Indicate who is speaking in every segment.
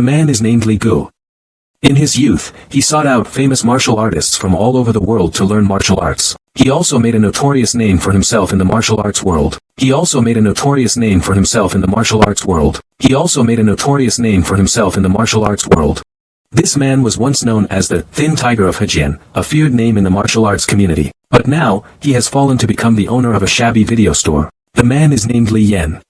Speaker 1: man is named Li Gu. In his youth, he sought out famous martial artists from all over the world to learn martial arts. He also made a notorious name for himself in the martial arts world. He also made a notorious name for himself in the martial arts world. He also made a notorious name for himself in the martial arts world. This man was once known as the Thin Tiger of Hejian, a feared name in the martial arts community. But now, he has fallen to become the owner of a shabby video store. The man is named Li Yan.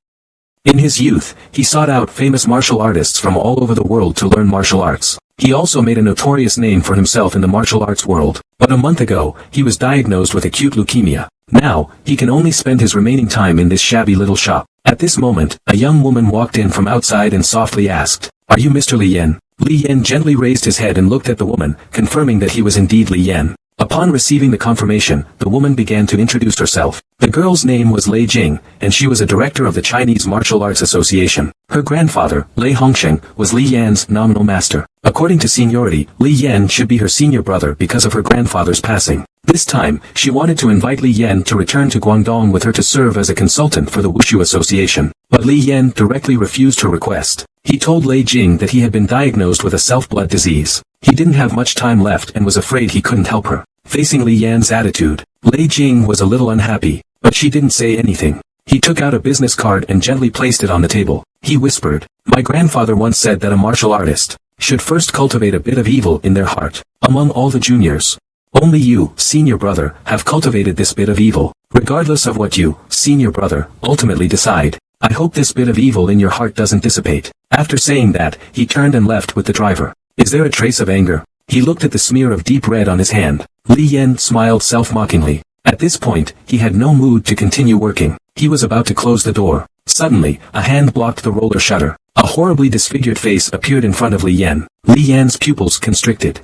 Speaker 1: In his youth, he sought out famous martial artists from all over the world to learn martial arts. He also made a notorious name for himself in the martial arts world. But a month ago, he was diagnosed with acute leukemia. Now, he can only spend his remaining time in this shabby little shop. At this moment, a young woman walked in from outside and softly asked, "Are you Mr. Li Yan?" Li Yan gently raised his head and looked at the woman, confirming that he was indeed Li Yan. Upon receiving the confirmation, the woman began to introduce herself. The girl's name was Lei Jing, and she was a director of the Chinese Martial Arts Association. Her grandfather, Lei Hongsheng, was Li Yan's nominal master. According to seniority, Li Yan should be her senior brother because of her grandfather's passing. This time, she wanted to invite Li Yan to return to Guangdong with her to serve as a consultant for the Wushu Association. But Li Yan directly refused her request. He told Lei Jing that he had been diagnosed with a self-blood disease. He didn't have much time left and was afraid he couldn't help her. Facing Li Yan's attitude, Lei Jing was a little unhappy, but she didn't say anything. He took out a business card and gently placed it on the table. He whispered, "My grandfather once said that a martial artist should first cultivate a bit of evil in their heart. Among all the juniors, only you, senior brother, have cultivated this bit of evil. Regardless of what you, senior brother, ultimately decide, I hope this bit of evil in your heart doesn't dissipate." After saying that, he turned and left with the driver. Is there a trace of anger? He looked at the smear of deep red on his hand. Li Yan smiled self-mockingly. At this point, he had no mood to continue working. He was about to close the door. Suddenly, a hand blocked the roller shutter. A horribly disfigured face appeared in front of Li Yan. Li Yan's pupils constricted.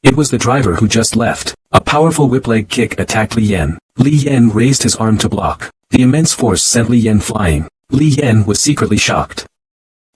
Speaker 1: It was the driver who just left. A powerful whip-leg kick attacked Li Yan. Li Yan raised his arm to block. The immense force sent Li Yan flying. Li Yan was secretly shocked.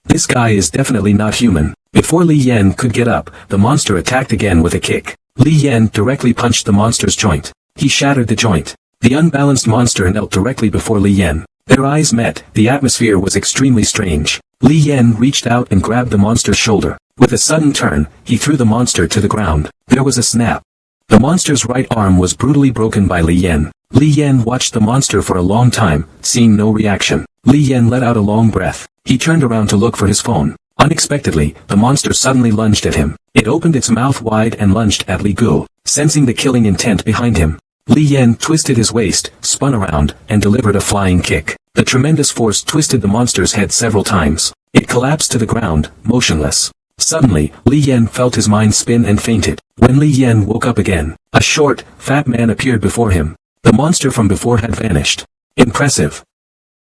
Speaker 1: This guy is definitely not human. Before Li Yan could get up, the monster attacked again with a kick. Li Yan directly punched the monster's joint. He shattered the joint. The unbalanced monster knelt directly before Li Yan. Their eyes met. The atmosphere was extremely strange. Li Yan reached out and grabbed the monster's shoulder. With a sudden turn, he threw the monster to the ground. There was a snap. The monster's right arm was brutally broken by Li Yan. Li Yan watched the monster for a long time, seeing no reaction. Li Yan let out a long breath. He turned around to look for his phone. Unexpectedly, the monster suddenly lunged at him. It opened its mouth wide and lunged at Li Gu. Sensing the killing intent behind him, Li Yan twisted his waist, spun around, and delivered a flying kick. The tremendous force twisted the monster's head several times. It collapsed to the ground, motionless. Suddenly, Li Yan felt his mind spin and fainted. When Li Yan woke up again, a short, fat man appeared before him. The monster from before had vanished. Impressive.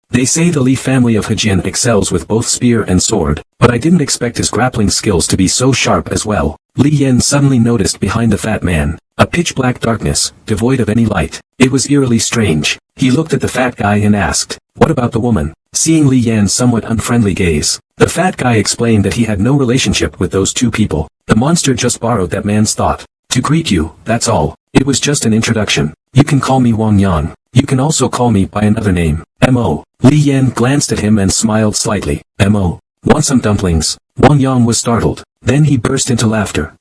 Speaker 1: They say the Li family of Hejian excels with both spear and sword, but I didn't expect his grappling skills to be so sharp as well. Li Yan suddenly noticed behind the fat man a pitch-black darkness, devoid of any light. It was eerily strange. He looked at the fat guy and asked, "What about the woman?" Seeing Li Yan's somewhat unfriendly gaze, the fat guy explained that he had no relationship with those two people. The monster just borrowed that man's thought. "To greet you, that's all. It was just an introduction. You can call me Wang Yang. You can also call me by another name, M.O." Li Yan glanced at him and smiled slightly. "M.O. Want some dumplings?" Wang Yang was startled. Then he burst into laughter.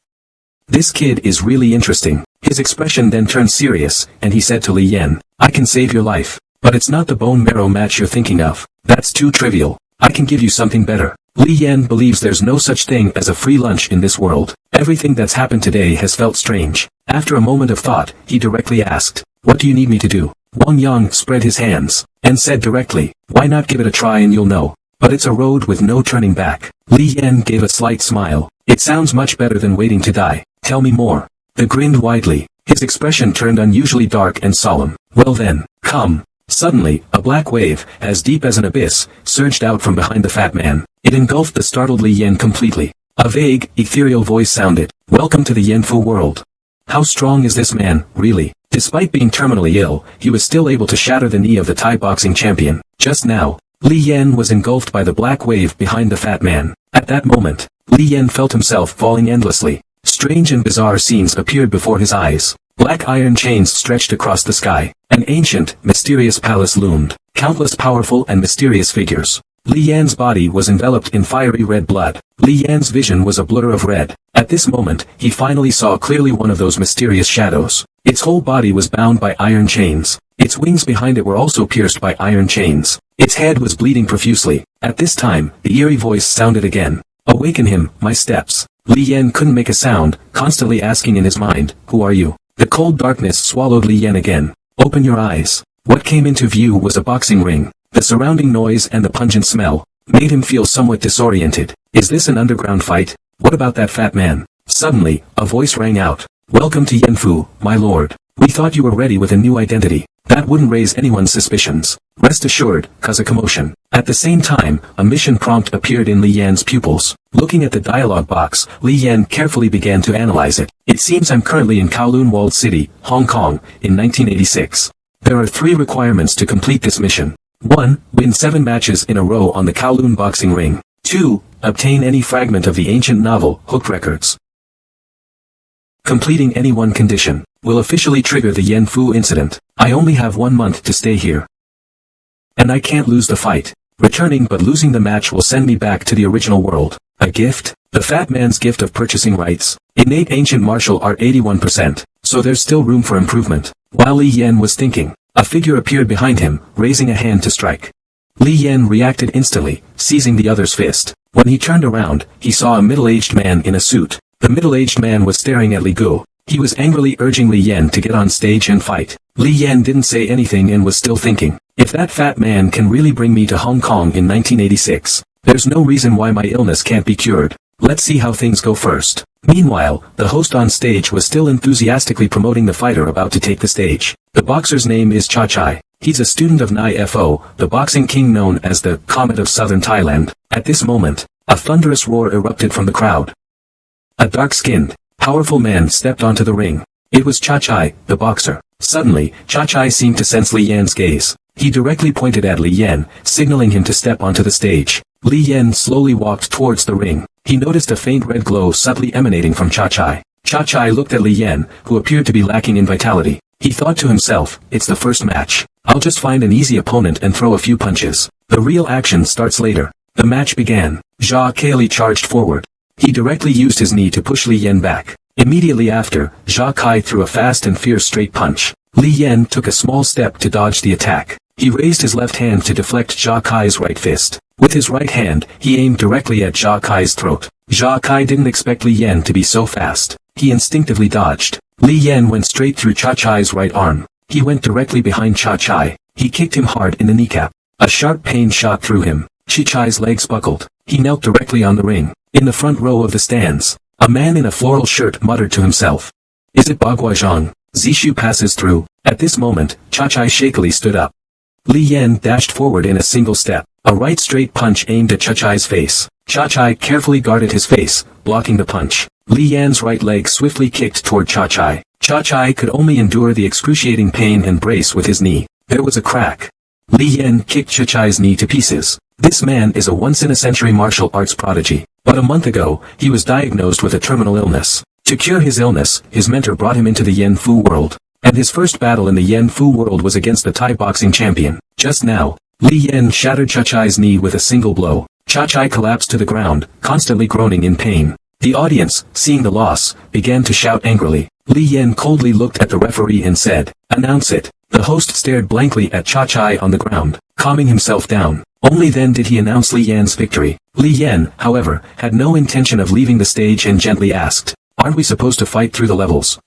Speaker 1: "This kid is really interesting." His expression then turned serious, and he said to Li Yan, "I can save your life. But it's not the bone marrow match you're thinking of. That's too trivial. I can give you something better." Li Yan believes there's no such thing as a free lunch in this world. Everything that's happened today has felt strange. After a moment of thought, he directly asked, "What do you need me to do?" Wang Yang spread his hands, and said directly, "Why not give it a try and you'll know. But it's a road with no turning back." Li Yan gave a slight smile. "It sounds much better than waiting to die. Tell me more." The grinned widely. His expression turned unusually dark and solemn. "Well then, come." Suddenly, a black wave, as deep as an abyss, surged out from behind the fat man. It engulfed the startled Li Yan completely. A vague, ethereal voice sounded, "Welcome to the Yanfu world." How strong is this man, really? Despite being terminally ill, he was still able to shatter the knee of the Thai boxing champion. Just now, Li Yan was engulfed by the black wave behind the fat man. At that moment, Li Yan felt himself falling endlessly. Strange and bizarre scenes appeared before his eyes. Black iron chains stretched across the sky. An ancient, mysterious palace loomed. Countless powerful and mysterious figures, Li Yan's body was enveloped in fiery red blood. Li Yan's vision was a blur of red. At this moment, he finally saw clearly one of those mysterious shadows. Its whole body was bound by iron chains. Its wings behind it were also pierced by iron chains. Its head was bleeding profusely. At this time, the eerie voice sounded again. Awaken him, my steps. Li Yan couldn't make a sound, constantly asking in his mind, who are you? The cold darkness swallowed Li Yan again. Open your eyes. What came into view was a boxing ring. The surrounding noise and the pungent smell made him feel somewhat disoriented. Is this an underground fight? What about that fat man? Suddenly, a voice rang out. Welcome to Yanfu, my lord. We thought you were ready with a new identity. That wouldn't raise anyone's suspicions. Rest assured, cause a commotion. At the same time, a mission prompt appeared in Li Yan's pupils. Looking at the dialogue box, Li Yan carefully began to analyze it. It seems I'm currently in Kowloon Walled City, Hong Kong, in 1986. There are 3 requirements to complete this mission. 1. Win 7 matches in a row on the Kowloon boxing ring. 2. Obtain any fragment of the ancient novel, Hook Records. Completing any one condition will officially trigger the Yanfu incident. I only have 1 month to stay here. And I can't lose the fight. Returning but losing the match will send me back to the original world. A gift? The fat man's gift of purchasing rights. Innate ancient martial art 81%, so there's still room for improvement. While Li Yan was thinking, a figure appeared behind him, raising a hand to strike. Li Yan reacted instantly, seizing the other's fist. When he turned around, he saw a middle-aged man in a suit. The middle-aged man was staring at Li Gu. He was angrily urging Li Yan to get on stage and fight. Li Yan didn't say anything and was still thinking, if that fat man can really bring me to Hong Kong in 1986, there's no reason why my illness can't be cured. Let's see how things go first. Meanwhile, the host on stage was still enthusiastically promoting the fighter about to take the stage. The boxer's name is Cha Chai. He's a student of Nai Fo, the boxing king known as the Comet of Southern Thailand. At this moment, a thunderous roar erupted from the crowd. A dark-skinned, powerful man stepped onto the ring. It was Cha Chai, the boxer. Suddenly, Cha Chai seemed to sense Li Yan's gaze. He directly pointed at Li Yan, signaling him to step onto the stage. Li Yan slowly walked towards the ring. He noticed a faint red glow subtly emanating from Cha Chai. Cha Chai looked at Li Yan, who appeared to be lacking in vitality. He thought to himself, it's the first match. I'll just find an easy opponent and throw a few punches. The real action starts later. The match began. Jia Kai charged forward. He directly used his knee to push Li Yan back. Immediately after, Jia Kai threw a fast and fierce straight punch. Li Yan took a small step to dodge the attack. He raised his left hand to deflect Jia Kai's right fist. With his right hand, he aimed directly at Jia Kai's throat. Jia Kai didn't expect Li Yan to be so fast. He instinctively dodged. Li Yan went straight through Cha Chai's right arm. He went directly behind Cha Chai. He kicked him hard in the kneecap. A sharp pain shot through him. Cha Chai's legs buckled. He knelt directly on the ring. In the front row of the stands, a man in a floral shirt muttered to himself. Is it Bagua Zhang? Zishu passes through. At this moment, Cha Chai shakily stood up. Li Yan dashed forward in a single step. A right straight punch aimed at Cha Chai's face. Cha Chai carefully guarded his face, blocking the punch. Li Yan's right leg swiftly kicked toward Cha Chai. Cha Chai could only endure the excruciating pain and brace with his knee. There was a crack. Li Yan kicked Cha Chai's knee to pieces. This man is a once-in-a-century martial arts prodigy. But a month ago, he was diagnosed with a terminal illness. To cure his illness, his mentor brought him into the Yanfu world. And his first battle in the Yanfu world was against the Thai boxing champion. Just now, Li Yan shattered Cha Chai's knee with a single blow. Cha Chai collapsed to the ground, constantly groaning in pain. The audience, seeing the loss, began to shout angrily. Li Yan coldly looked at the referee and said, "Announce it." The host stared blankly at Cha Chai on the ground, calming himself down. Only then did he announce Li Yan's victory. Li Yan, however, had no intention of leaving the stage and gently asked, "Aren't we supposed to fight through the levels?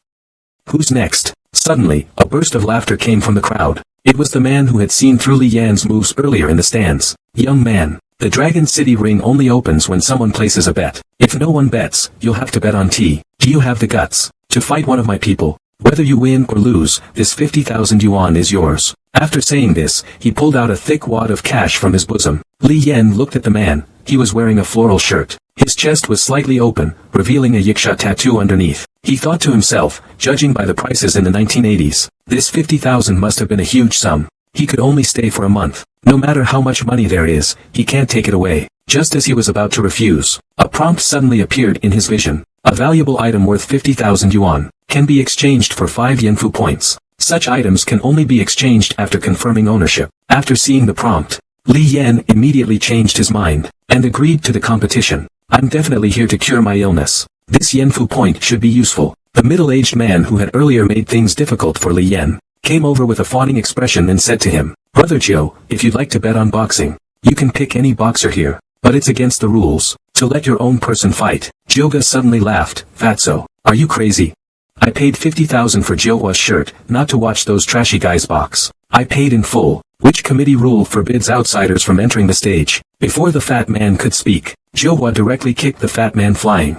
Speaker 1: Who's next?" Suddenly, a burst of laughter came from the crowd. It was the man who had seen through Li Yan's moves earlier in the stands. "Young man, the Dragon City ring only opens when someone places a bet. If no one bets, you'll have to bet on tea. Do you have the guts to fight one of my people? Whether you win or lose, this 50,000 yuan is yours." After saying this, he pulled out a thick wad of cash from his bosom. Li Yan looked at the man. He was wearing a floral shirt. His chest was slightly open, revealing a yiksha tattoo underneath. He thought to himself, judging by the prices in the 1980s, this 50,000 must have been a huge sum. He could only stay for a month. No matter how much money there is, he can't take it away. Just as he was about to refuse, a prompt suddenly appeared in his vision. A valuable item worth 50,000 yuan can be exchanged for 5 Yanfu points. Such items can only be exchanged after confirming ownership. After seeing the prompt, Li Yan immediately changed his mind, and agreed to the competition. I'm definitely here to cure my illness. This Yanfu point should be useful. The middle-aged man who had earlier made things difficult for Li Yan, came over with a fawning expression and said to him, Brother Jiu, if you'd like to bet on boxing, you can pick any boxer here, but it's against the rules, to let your own person fight. Jioga suddenly laughed, Fatso, are you crazy? I paid 50,000 for Jiowa's shirt, not to watch those trashy guys box. I paid in full. Which committee rule forbids outsiders from entering the stage? Before the fat man could speak, Jiowa directly kicked the fat man flying.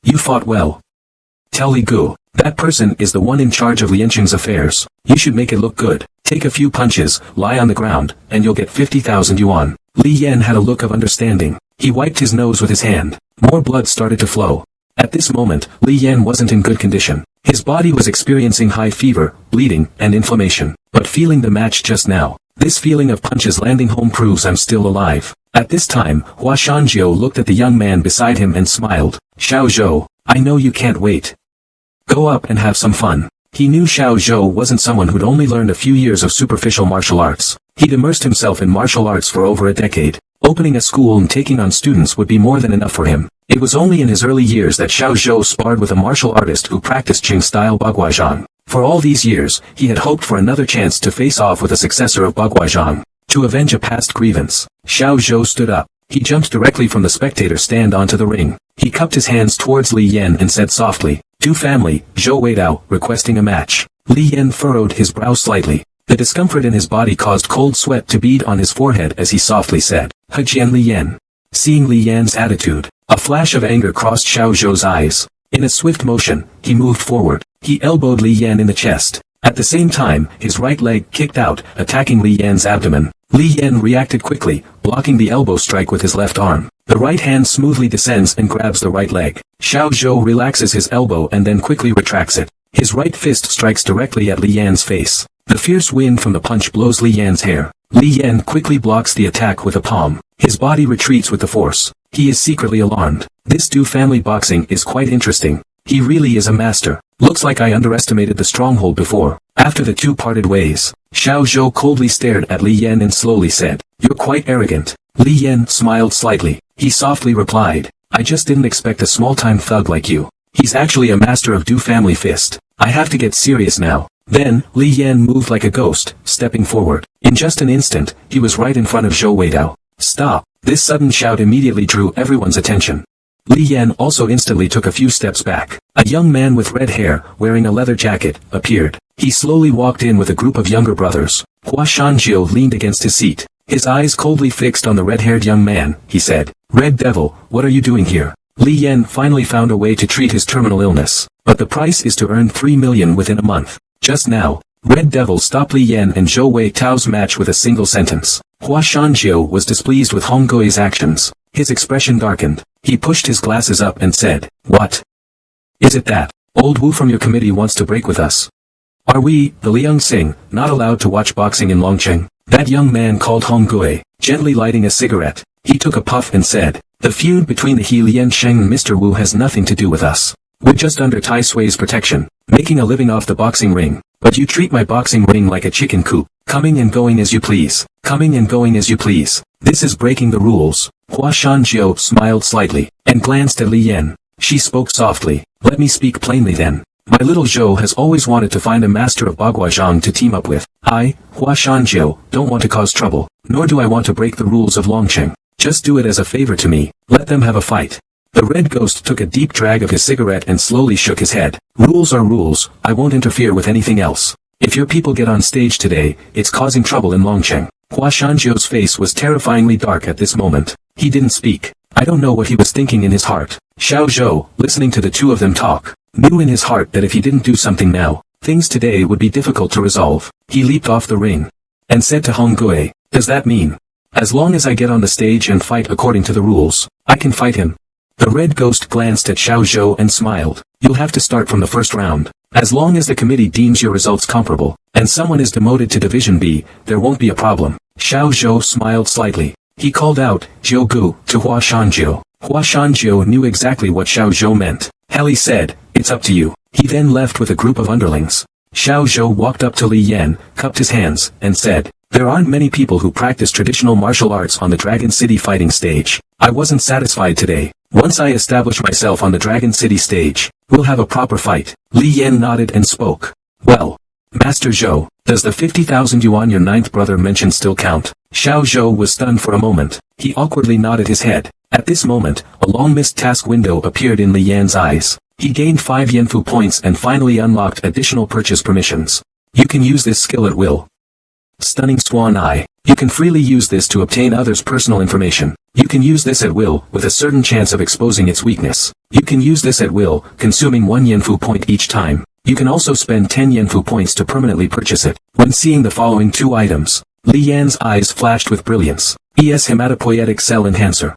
Speaker 1: You fought well. Tell Li Gu, that person is the one in charge of Lianqing's affairs. You should make it look good. Take a few punches, lie on the ground, and you'll get 50,000 yuan. Li Yan had a look of understanding. He wiped his nose with his hand. More blood started to flow. At this moment, Li Yan wasn't in good condition. His body was experiencing high fever, bleeding, and inflammation. But feeling the match just now, this feeling of punches landing home proves I'm still alive. At this time, Hua Shanjiu looked at the young man beside him and smiled. Xiao Zhou, I know you can't wait. Go up and have some fun. He knew Xiao Zhou wasn't someone who'd only learned a few years of superficial martial arts. He'd immersed himself in martial arts for over a decade. Opening a school and taking on students would be more than enough for him. It was only in his early years that Xiao Zhou sparred with a martial artist who practiced Qing-style Baguazhang. For all these years, he had hoped for another chance to face off with a successor of Baguazhang, to avenge a past grievance. Xiao Zhou stood up. He jumped directly from the spectator stand onto the ring. He cupped his hands towards Li Yan and said softly, "To family, Zhou Weidao, requesting a match." Li Yan furrowed his brow slightly. The discomfort in his body caused cold sweat to bead on his forehead as he softly said, "Hejian Li Yan." Seeing Li Yan's attitude, a flash of anger crossed Xiao Zhou's eyes. In a swift motion, he moved forward. He elbowed Li Yan in the chest. At the same time, his right leg kicked out, attacking Li Yan's abdomen. Li Yan reacted quickly, blocking the elbow strike with his left arm. The right hand smoothly descends and grabs the right leg. Xiao Zhou relaxes his elbow and then quickly retracts it. His right fist strikes directly at Li Yan's face. The fierce wind from the punch blows Li Yan's hair. Li Yan quickly blocks the attack with a palm. His body retreats with the force. He is secretly alarmed. This Du family boxing is quite interesting. He really is a master. Looks like I underestimated the stronghold before. After the two parted ways, Xiao Zhou coldly stared at Li Yan and slowly said, "You're quite arrogant." Li Yan smiled slightly. He softly replied, "I just didn't expect a small-time thug like you. He's actually a master of Du family fist. I have to get serious now." Then, Li Yan moved like a ghost, stepping forward. In just an instant, he was right in front of Zhou Weidao. "Stop!" This sudden shout immediately drew everyone's attention. Li Yan also instantly took a few steps back. A young man with red hair, wearing a leather jacket, appeared. He slowly walked in with a group of younger brothers. Hua Shanjiu leaned against his seat. His eyes coldly fixed on the red-haired young man. He said, "Red Devil, what are you doing here?" Li Yan finally found a way to treat his terminal illness, but the price is to earn 3 million within a month. Just now, Red Devil stopped Li Yan and Zhou Weitao's match with a single sentence. Hua Shanjiu was displeased with Hong Gui's actions. His expression darkened. He pushed his glasses up and said, "What? Is it that old Wu from your committee wants to break with us? Are we, the Liangsing, not allowed to watch boxing in Longqing?" That young man called Hong Gui, gently lighting a cigarette. He took a puff and said, "The feud between the He Liansheng and Mr. Wu has nothing to do with us. We're just under Tai Sui's protection, making a living off the boxing ring. But you treat my boxing ring like a chicken coop, coming and going as you please, coming and going as you please. This is breaking the rules." Hua Shanjiu smiled slightly, and glanced at Li Yan. She spoke softly, "Let me speak plainly then. My little Zhou has always wanted to find a master of Baguazhang to team up with. I, Hua Shanjiu, don't want to cause trouble, nor do I want to break the rules of Longqing. Just do it as a favor to me. Let them have a fight." The red ghost took a deep drag of his cigarette and slowly shook his head. "Rules are rules, I won't interfere with anything else. If your people get on stage today, it's causing trouble in Longqing." Hua Shanjiu's face was terrifyingly dark at this moment. He didn't speak. I don't know what he was thinking in his heart. Xiao Zhou, listening to the two of them talk, knew in his heart that if he didn't do something now, things today would be difficult to resolve. He leaped off the ring, and said to Hong Gui, "Does that mean, as long as I get on the stage and fight according to the rules, I can fight him?" The red ghost glanced at Xiao Zhou and smiled. "You'll have to start from the first round. As long as the committee deems your results comparable, and someone is demoted to Division B, there won't be a problem." Xiao Zhou smiled slightly. He called out, "Jiu Gu," to Hua Shanjiu. Hua Shanjiu knew exactly what Xiao Zhou meant. He said, "It's up to you." He then left with a group of underlings. Xiao Zhou walked up to Li Yan, cupped his hands, and said, There aren't many people who practice traditional martial arts on the Dragon City fighting stage. I wasn't satisfied today. Once I establish myself on the Dragon City stage, we'll have a proper fight. Li Yan nodded and spoke. Well, Master Zhou, does the 50,000 yuan your ninth brother mentioned still count? Xiao Zhou was stunned for a moment. He awkwardly nodded his head. At this moment, a long missed task window appeared in Li Yan's eyes. He gained 5 Yenfu points and finally unlocked additional purchase permissions. You can use this skill at will. Stunning Swan Eye. You can freely use this to obtain others' personal information. You can use this at will, with a certain chance of exposing its weakness. You can use this at will, consuming 1 Yenfu point each time. You can also spend 10 Yenfu points to permanently purchase it. When seeing the following 2 items, Li Yan's eyes flashed with brilliance. ES Hematopoietic Cell Enhancer.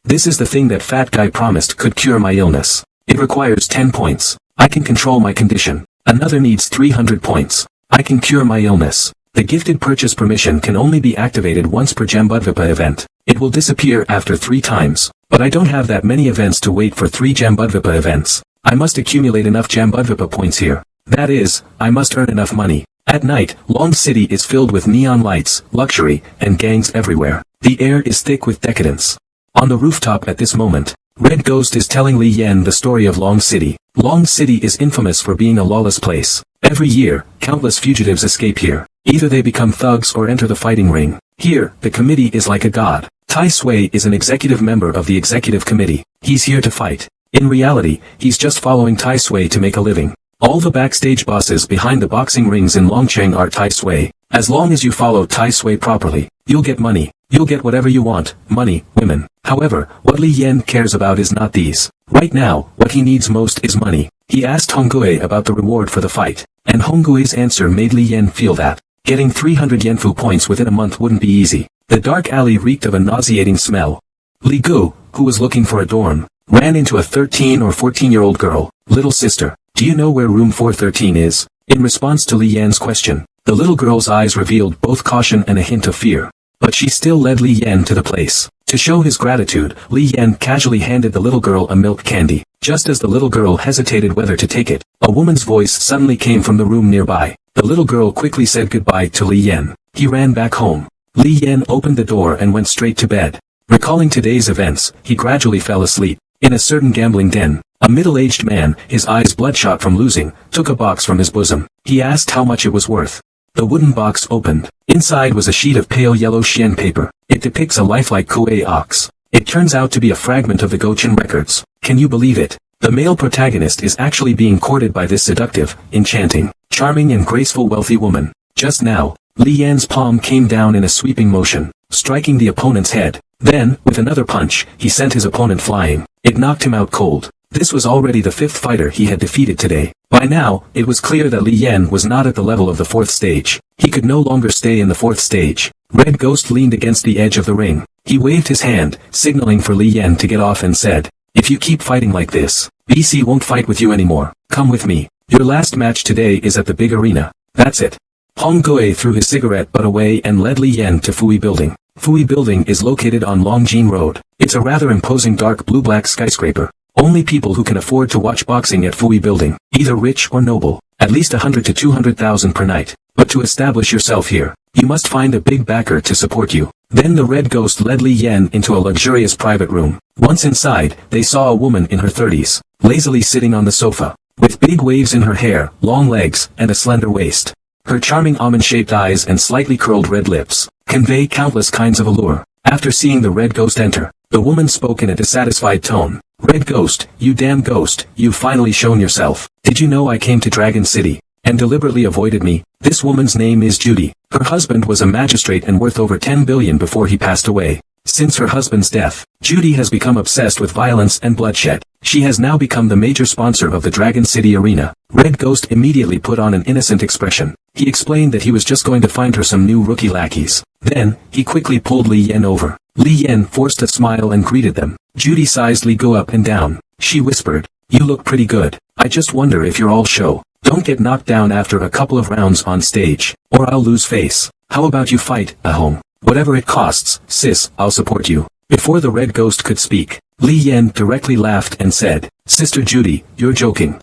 Speaker 1: This is the thing that fat guy promised could cure my illness. It requires 10 points. I can control my condition. Another needs 300 points. I can cure my illness. The gifted purchase permission can only be activated once per Jambudvipa event. It will disappear after 3 times. But I don't have that many events to wait for 3 Jambudvipa events. I must accumulate enough Jambudvipa points here. That is, I must earn enough money. At night, Long City is filled with neon lights, luxury, and gangs everywhere. The air is thick with decadence. On the rooftop at this moment, Red Ghost is telling Li Yan the story of Long City. Long City is infamous for being a lawless place. Every year, countless fugitives escape here. Either they become thugs or enter the fighting ring. Here, the committee is like a god. Tai Sui is an executive member of the executive committee. He's here to fight. In reality, he's just following Tai Sui to make a living. All the backstage bosses behind the boxing rings in Longcheng are Tai Sui. As long as you follow Tai Sui properly, you'll get money. You'll get whatever you want, money, women. However, what Li Yan cares about is not these. Right now, what he needs most is money. He asked Hongui about the reward for the fight, and Hongui's answer made Li Yan feel that getting 300 Yenfu points within a month wouldn't be easy. The dark alley reeked of a nauseating smell. Li Gu, who was looking for a dorm, ran into a 13 or 14-year-old girl. Little sister, do you know where room 413 is? In response to Li Yan's question, the little girl's eyes revealed both caution and a hint of fear. But she still led Li Yan to the place. To show his gratitude, Li Yan casually handed the little girl a milk candy. Just as the little girl hesitated whether to take it, a woman's voice suddenly came from the room nearby. The little girl quickly said goodbye to Li Yan. He ran back home. Li Yan opened the door and went straight to bed. Recalling today's events, he gradually fell asleep. In a certain gambling den, a middle-aged man, his eyes bloodshot from losing, took a box from his bosom. He asked how much it was worth. The wooden box opened. Inside was a sheet of pale yellow Xian paper. It depicts a lifelike Kuei ox. It turns out to be a fragment of the Gochin records. Can you believe it? The male protagonist is actually being courted by this seductive, enchanting, charming and graceful wealthy woman. Just now, Li Yan's palm came down in a sweeping motion, striking the opponent's head. Then, with another punch, he sent his opponent flying. It knocked him out cold. This was already the 5th fighter he had defeated today. By now, it was clear that Li Yan was not at the level of the 4th stage. He could no longer stay in the 4th stage. Red Ghost leaned against the edge of the ring. He waved his hand, signaling for Li Yan to get off and said, "If you keep fighting like this, BC won't fight with you anymore. Come with me. Your last match today is at the big arena. That's it." Hong Gui threw his cigarette butt away and led Li Yan to Fui Building. Fui Building is located on Longjing Road. It's a rather imposing dark blue-black skyscraper. Only people who can afford to watch boxing at Fui Building, either rich or noble, at least 100 to 200,000 per night. But to establish yourself here, you must find a big backer to support you. Then the Red Ghost led Li Yan into a luxurious private room. Once inside, they saw a woman in her 30s, lazily sitting on the sofa, with big waves in her hair, long legs, and a slender waist. Her charming almond-shaped eyes and slightly curled red lips convey countless kinds of allure. After seeing the Red Ghost enter, the woman spoke in a dissatisfied tone. "Red Ghost, you damn ghost, you've finally shown yourself. Did you know I came to Dragon City and deliberately avoided me?" This woman's name is Judy. Her husband was a magistrate and worth over 10 billion before he passed away. Since her husband's death, Judy has become obsessed with violence and bloodshed. She has now become the major sponsor of the Dragon City arena. Red Ghost immediately put on an innocent expression. He explained that he was just going to find her some new rookie lackeys. Then, he quickly pulled Li Yan over. Li Yan forced a smile and greeted them. Judy sized Li Gu up and down. She whispered, "You look pretty good. I just wonder if you're all show. Don't get knocked down after a couple of rounds on stage, or I'll lose face. How about you fight, Ahong? Whatever it costs, sis, I'll support you." Before the Red Ghost could speak, Li Yan directly laughed and said, "Sister Judy, you're joking.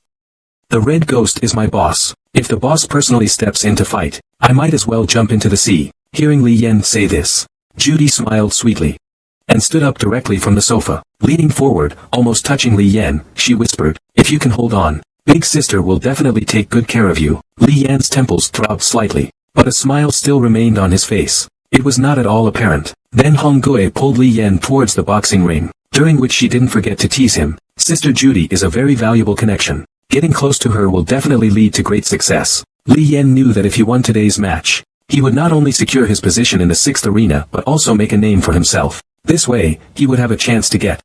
Speaker 1: The Red Ghost is my boss. If the boss personally steps in to fight, I might as well jump into the sea. Hearing Li Yan say this, Judy smiled sweetly and stood up directly from the sofa. Leaning forward, almost touching Li Yan, she whispered, if you can hold on, big sister will definitely take good care of you. Li Yan's temples throbbed slightly, but a smile still remained on his face. It was not at all apparent. Then Hong Gui pulled Li Yan towards the boxing ring, during which she didn't forget to tease him. Sister Judy is a very valuable connection. Getting close to her will definitely lead to great success. Li Yan knew that if he won today's match, he would not only secure his position in the 6th arena but also make a name for himself. This way, he would have a chance to get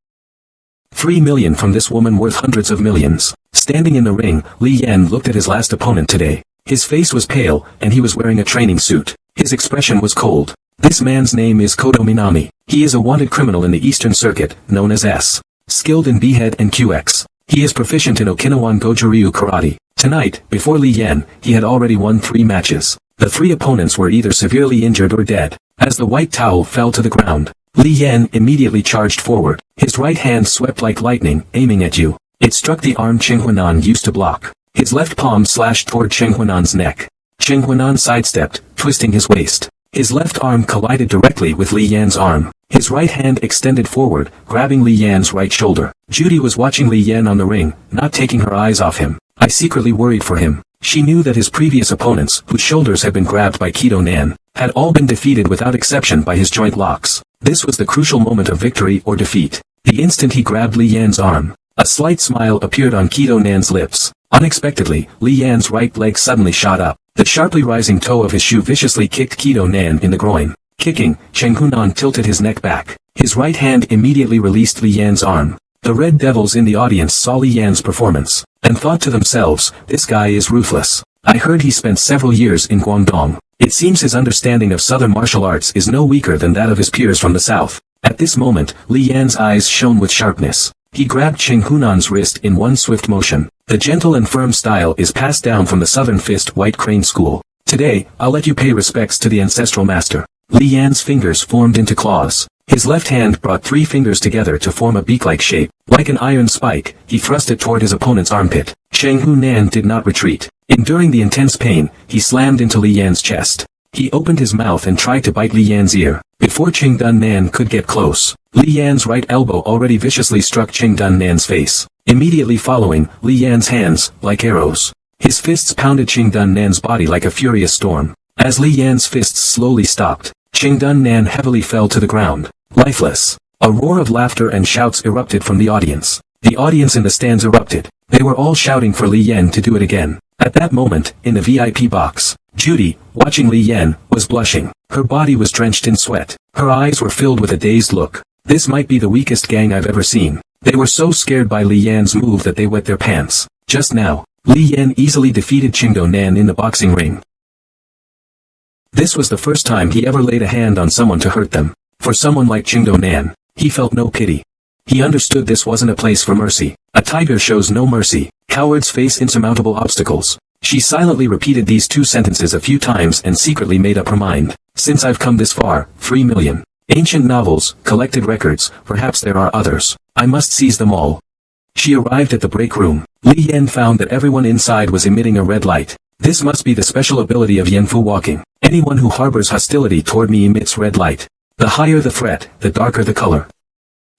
Speaker 1: 3 million from this woman worth hundreds of millions. Standing in the ring, Li Yan looked at his last opponent today. His face was pale, and he was wearing a training suit. His expression was cold. This man's name is Kodo Minami. He is a wanted criminal in the Eastern Circuit, known as S. Skilled in Behead and QX. He is proficient in Okinawan Goju-Ryu karate. Tonight, before Li Yan, he had already won 3 matches. The 3 opponents were either severely injured or dead. As the white towel fell to the ground, Li Yan immediately charged forward. His right hand swept like lightning, aiming at you. It struck the arm Cheng Huanan used to block. His left palm slashed toward Cheng Huanan's neck. Cheng Huanan sidestepped, twisting his waist. His left arm collided directly with Li Yan's arm. His right hand extended forward, grabbing Li Yan's right shoulder. Judy was watching Li Yan on the ring, not taking her eyes off him. I secretly worried for him. She knew that his previous opponents, whose shoulders had been grabbed by Kido Nan, had all been defeated without exception by his joint locks. This was the crucial moment of victory or defeat. The instant he grabbed Li Yan's arm, a slight smile appeared on Kido Nan's lips. Unexpectedly, Li Yan's right leg suddenly shot up. The sharply rising toe of his shoe viciously kicked Kido Nan in the groin. Kicking, Cheng Hunan tilted his neck back. His right hand immediately released Li Yan's arm. The red devils in the audience saw Li Yan's performance, and thought to themselves, this guy is ruthless. I heard he spent several years in Guangdong. It seems his understanding of southern martial arts is no weaker than that of his peers from the south. At this moment, Li Yan's eyes shone with sharpness. He grabbed Cheng Hunan's wrist in one swift motion. The gentle and firm style is passed down from the Southern Fist White Crane School. Today, I'll let you pay respects to the ancestral master. Li Yan's fingers formed into claws. His left hand brought 3 fingers together to form a beak-like shape. Like an iron spike, he thrust it toward his opponent's armpit. Cheng Hunan did not retreat. Enduring the intense pain, he slammed into Li Yan's chest. He opened his mouth and tried to bite Li Yan's ear. Before Cheng Dun Nan could get close, Li Yan's right elbow already viciously struck Cheng Dun Nan's face. Immediately following, Li Yan's hands, like arrows. His fists pounded Cheng Dun Nan's body like a furious storm. As Li Yan's fists slowly stopped, Cheng Dun Nan heavily fell to the ground, lifeless. A roar of laughter and shouts erupted from the audience. The audience in the stands erupted. They were all shouting for Li Yan to do it again. At that moment, in the VIP box, Judy, watching Li Yan, was blushing. Her body was drenched in sweat. Her eyes were filled with a dazed look. This might be the weakest gang I've ever seen. They were so scared by Li Yan's move that they wet their pants. Just now, Li Yan easily defeated Chengdo Nan in the boxing ring. This was the first time he ever laid a hand on someone to hurt them. For someone like Chengdo Nan, he felt no pity. He understood this wasn't a place for mercy. A tiger shows no mercy. Cowards face insurmountable obstacles. She silently repeated these 2 sentences a few times and secretly made up her mind. Since I've come this far, 3 million. Ancient novels, collected records, perhaps there are others. I must seize them all. She arrived at the break room. Li Yan found that everyone inside was emitting a red light. This must be the special ability of Yanfu walking. Anyone who harbors hostility toward me emits red light. The higher the threat, the darker the color.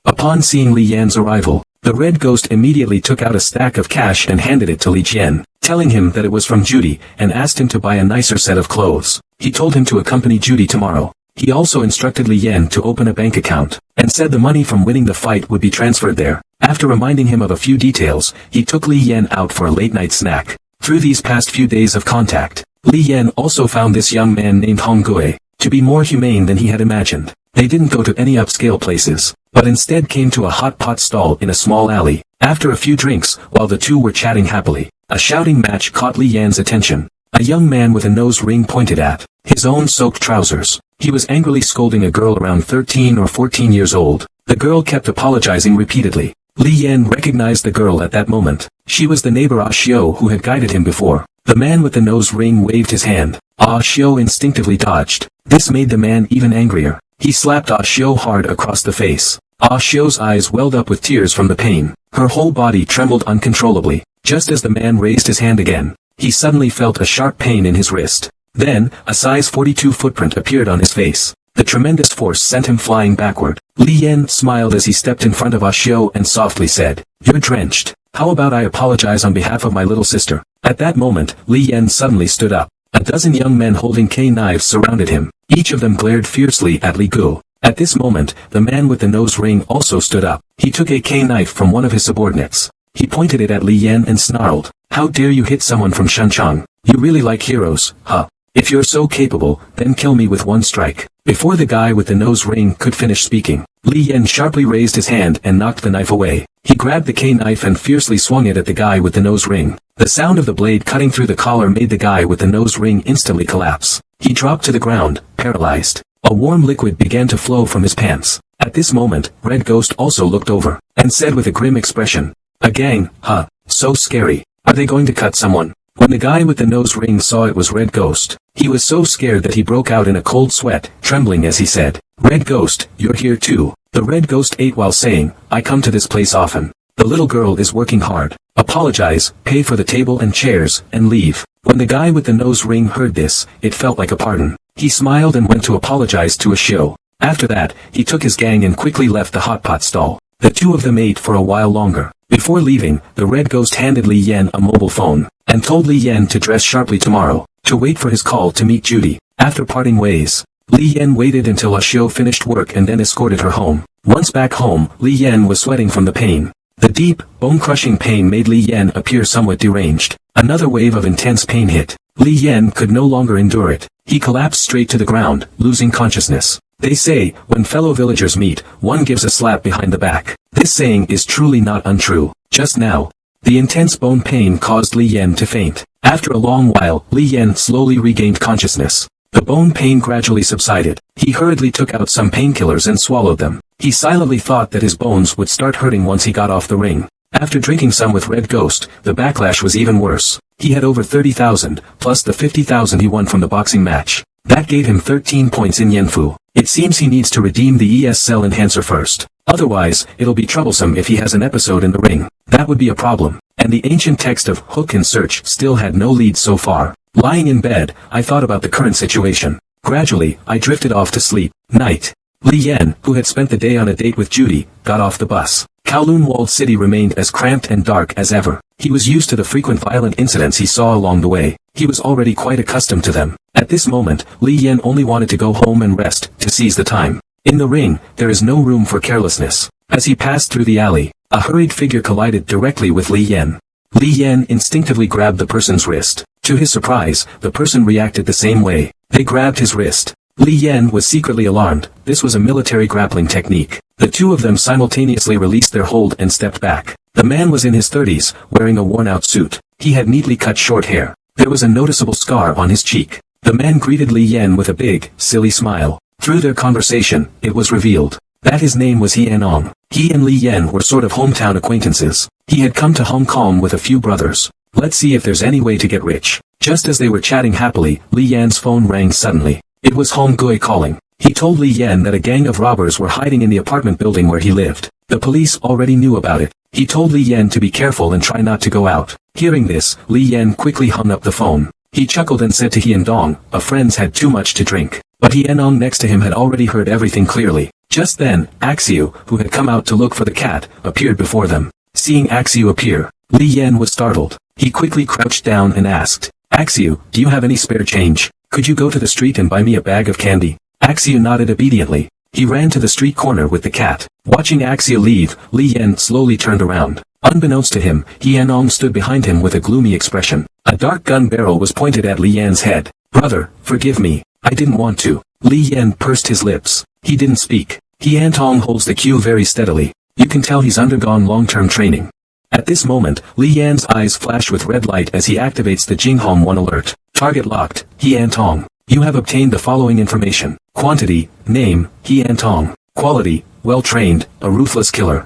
Speaker 1: Upon seeing Li Yan's arrival, the red ghost immediately took out a stack of cash and handed it to Li Jian, telling him that it was from Judy, and asked him to buy a nicer set of clothes. He told him to accompany Judy tomorrow. He also instructed Li Yan to open a bank account, and said the money from winning the fight would be transferred there. After reminding him of a few details, he took Li Yan out for a late-night snack. Through these past few days of contact, Li Yan also found this young man named Hong Gui to be more humane than he had imagined. They didn't go to any upscale places, but instead came to a hot pot stall in a small alley. After a few drinks, while the two were chatting happily, a shouting match caught Li Yan's attention. A young man with a nose ring pointed at his own soaked trousers. He was angrily scolding a girl around 13 or 14 years old. The girl kept apologizing repeatedly. Li Yan recognized the girl at that moment. She was the neighbor Ah Xiao who had guided him before. The man with the nose ring waved his hand. Ah Xiao instinctively dodged. This made the man even angrier. He slapped Ah Xiao hard across the face. Ah Xiao's eyes welled up with tears from the pain. Her whole body trembled uncontrollably. Just as the man raised his hand again, he suddenly felt a sharp pain in his wrist. Then, a size 42 footprint appeared on his face. The tremendous force sent him flying backward. Li Yan smiled as he stepped in front of Ah Xiu and softly said, "You're drenched. How about I apologize on behalf of my little sister?" At that moment, Li Yan suddenly stood up. A dozen young men holding K-knives surrounded him. Each of them glared fiercely at Li Gu. At this moment, the man with the nose ring also stood up. He took a K-knife from one of his subordinates. He pointed it at Li Yan and snarled, "How dare you hit someone from Shunchang? You really like heroes, huh? If you're so capable, then kill me with one strike." Before the guy with the nose ring could finish speaking, Li Yan sharply raised his hand and knocked the knife away. He grabbed the K-knife and fiercely swung it at the guy with the nose ring. The sound of the blade cutting through the collar made the guy with the nose ring instantly collapse. He dropped to the ground, paralyzed. A warm liquid began to flow from his pants. At this moment, Red Ghost also looked over, and said with a grim expression, "A gang, huh? So scary. Are they going to cut someone?" When the guy with the nose ring saw it was Red Ghost, he was so scared that he broke out in a cold sweat, trembling as he said, "Red Ghost, you're here too." The Red Ghost ate while saying, "I come to this place often. The little girl is working hard. Apologize, pay for the table and chairs, and leave." When the guy with the nose ring heard this, it felt like a pardon. He smiled and went to apologize to Ah Xiu. After that, he took his gang and quickly left the hot pot stall. The two of them ate for a while longer. Before leaving, the Red Ghost handed Li Yan a mobile phone, and told Li Yan to dress sharply tomorrow, to wait for his call to meet Judy. After parting ways, Li Yan waited until Ah Xiu finished work and then escorted her home. Once back home, Li Yan was sweating from the pain. The deep, bone-crushing pain made Li Yan appear somewhat deranged. Another wave of intense pain hit. Li Yan could no longer endure it. He collapsed straight to the ground, losing consciousness. They say, when fellow villagers meet, one gives a slap behind the back. This saying is truly not untrue. Just now, the intense bone pain caused Li Yan to faint. After a long while, Li Yan slowly regained consciousness. The bone pain gradually subsided. He hurriedly took out some painkillers and swallowed them. He silently thought that his bones would start hurting once he got off the ring. After drinking some with Red Ghost, the backlash was even worse. He had over 30,000, plus the 50,000 he won from the boxing match. That gave him 13 points in Yenfu. It seems he needs to redeem the ES Cell Enhancer first. Otherwise, it'll be troublesome if he has an episode in the ring. That would be a problem. And the ancient text of Hook and Search still had no leads so far. Lying in bed, I thought about the current situation. Gradually, I drifted off to sleep. Night. Li Yan, who had spent the day on a date with Judy, got off the bus. Kowloon Walled City remained as cramped and dark as ever. He was used to the frequent violent incidents he saw along the way. He was already quite accustomed to them. At this moment, Li Yan only wanted to go home and rest, to seize the time. In the ring, there is no room for carelessness. As he passed through the alley, a hurried figure collided directly with Li Yan. Li Yan instinctively grabbed the person's wrist. To his surprise, the person reacted the same way. They grabbed his wrist. Li Yan was secretly alarmed. This was a military grappling technique. The two of them simultaneously released their hold and stepped back. The man was in his 30s, wearing a worn-out suit. He had neatly cut short hair. There was a noticeable scar on his cheek. The man greeted Li Yan with a big, silly smile. Through their conversation, it was revealed that his name was He Anong. He and Li Yan were sort of hometown acquaintances. He had come to Hong Kong with a few brothers. Let's see if there's any way to get rich. Just as they were chatting happily, Li Yan's phone rang suddenly. It was Hong Gui calling. He told Li Yan that a gang of robbers were hiding in the apartment building where he lived. The police already knew about it. He told Li Yan to be careful and try not to go out. Hearing this, Li Yan quickly hung up the phone. He chuckled and said to He Dong, "A friend's had too much to drink." But He Anong next to him had already heard everything clearly. Just then, Axiu, who had come out to look for the cat, appeared before them. Seeing Axiu appear, Li Yan was startled. He quickly crouched down and asked, "Axiu, do you have any spare change? Could you go to the street and buy me a bag of candy?" Axiu nodded obediently. He ran to the street corner with the cat. Watching Axiu leave, Li Yan slowly turned around. Unbeknownst to him, He Anong stood behind him with a gloomy expression. A dark gun barrel was pointed at Li Yan's head. "Brother, forgive me. I didn't want to." Li Yan pursed his lips. He didn't speak. He Antong holds the cue very steadily. You can tell he's undergone long-term training. At this moment, Li Yan's eyes flash with red light as he activates the Jinghong 1 alert. Target locked, He Antong. You have obtained the following information. Quantity, name, He Antong. Quality, well-trained, a ruthless killer.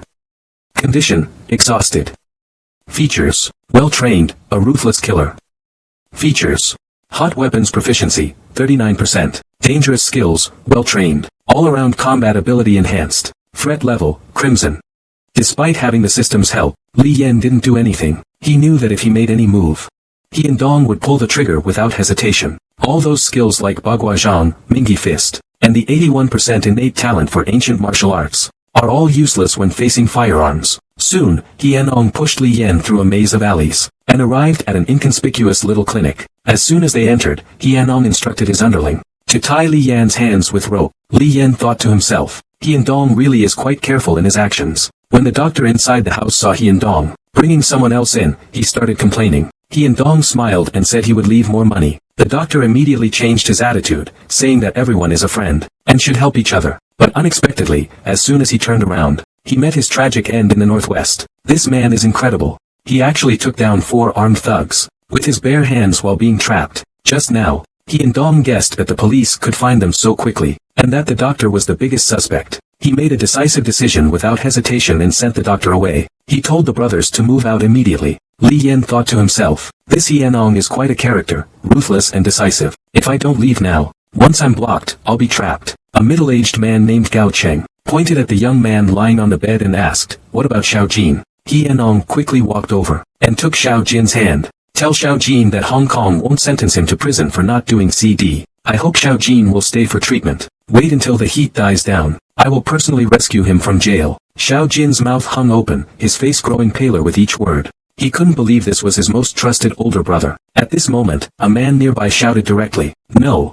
Speaker 1: Condition, exhausted. Features, well-trained, a ruthless killer. Features. Hot weapons proficiency, 39%. Dangerous skills, well-trained. All-around combat ability enhanced. Threat level, crimson. Despite having the system's help, Li Yan didn't do anything. He knew that if he made any move, Dong would pull the trigger without hesitation. All those skills like Bagua Zhang, Mingi Fist, and the 81% innate talent for ancient martial arts, are all useless when facing firearms. Soon, Dong pushed Li Yan through a maze of alleys, and arrived at an inconspicuous little clinic. As soon as they entered, Dong instructed his underling to tie Li Yan's hands with rope. Li Yan thought to himself, Dong really is quite careful in his actions. When the doctor inside the house saw Dong bringing someone else in, he started complaining. Dong smiled and said he would leave more money. The doctor immediately changed his attitude, saying that everyone is a friend, and should help each other. But unexpectedly, as soon as he turned around, he met his tragic end in the northwest. This man is incredible. He actually took down 4 armed thugs, with his bare hands while being trapped. Just now, Dong guessed that the police could find them so quickly, and that the doctor was the biggest suspect. He made a decisive decision without hesitation and sent the doctor away. He told the brothers to move out immediately. Li Yan thought to himself, this Dong is quite a character, ruthless and decisive. If I don't leave now, once I'm blocked, I'll be trapped. A middle-aged man named Gao Cheng pointed at the young man lying on the bed and asked, what about Xiao Jin? Dong quickly walked over, and took Xiao Jin's hand. Tell Xiao Jin that Hong Kong won't sentence him to prison for not doing CD. I hope Xiao Jin will stay for treatment. Wait until the heat dies down. I will personally rescue him from jail. Xiao Jin's mouth hung open, his face growing paler with each word. He couldn't believe this was his most trusted older brother. At this moment, a man nearby shouted directly, no.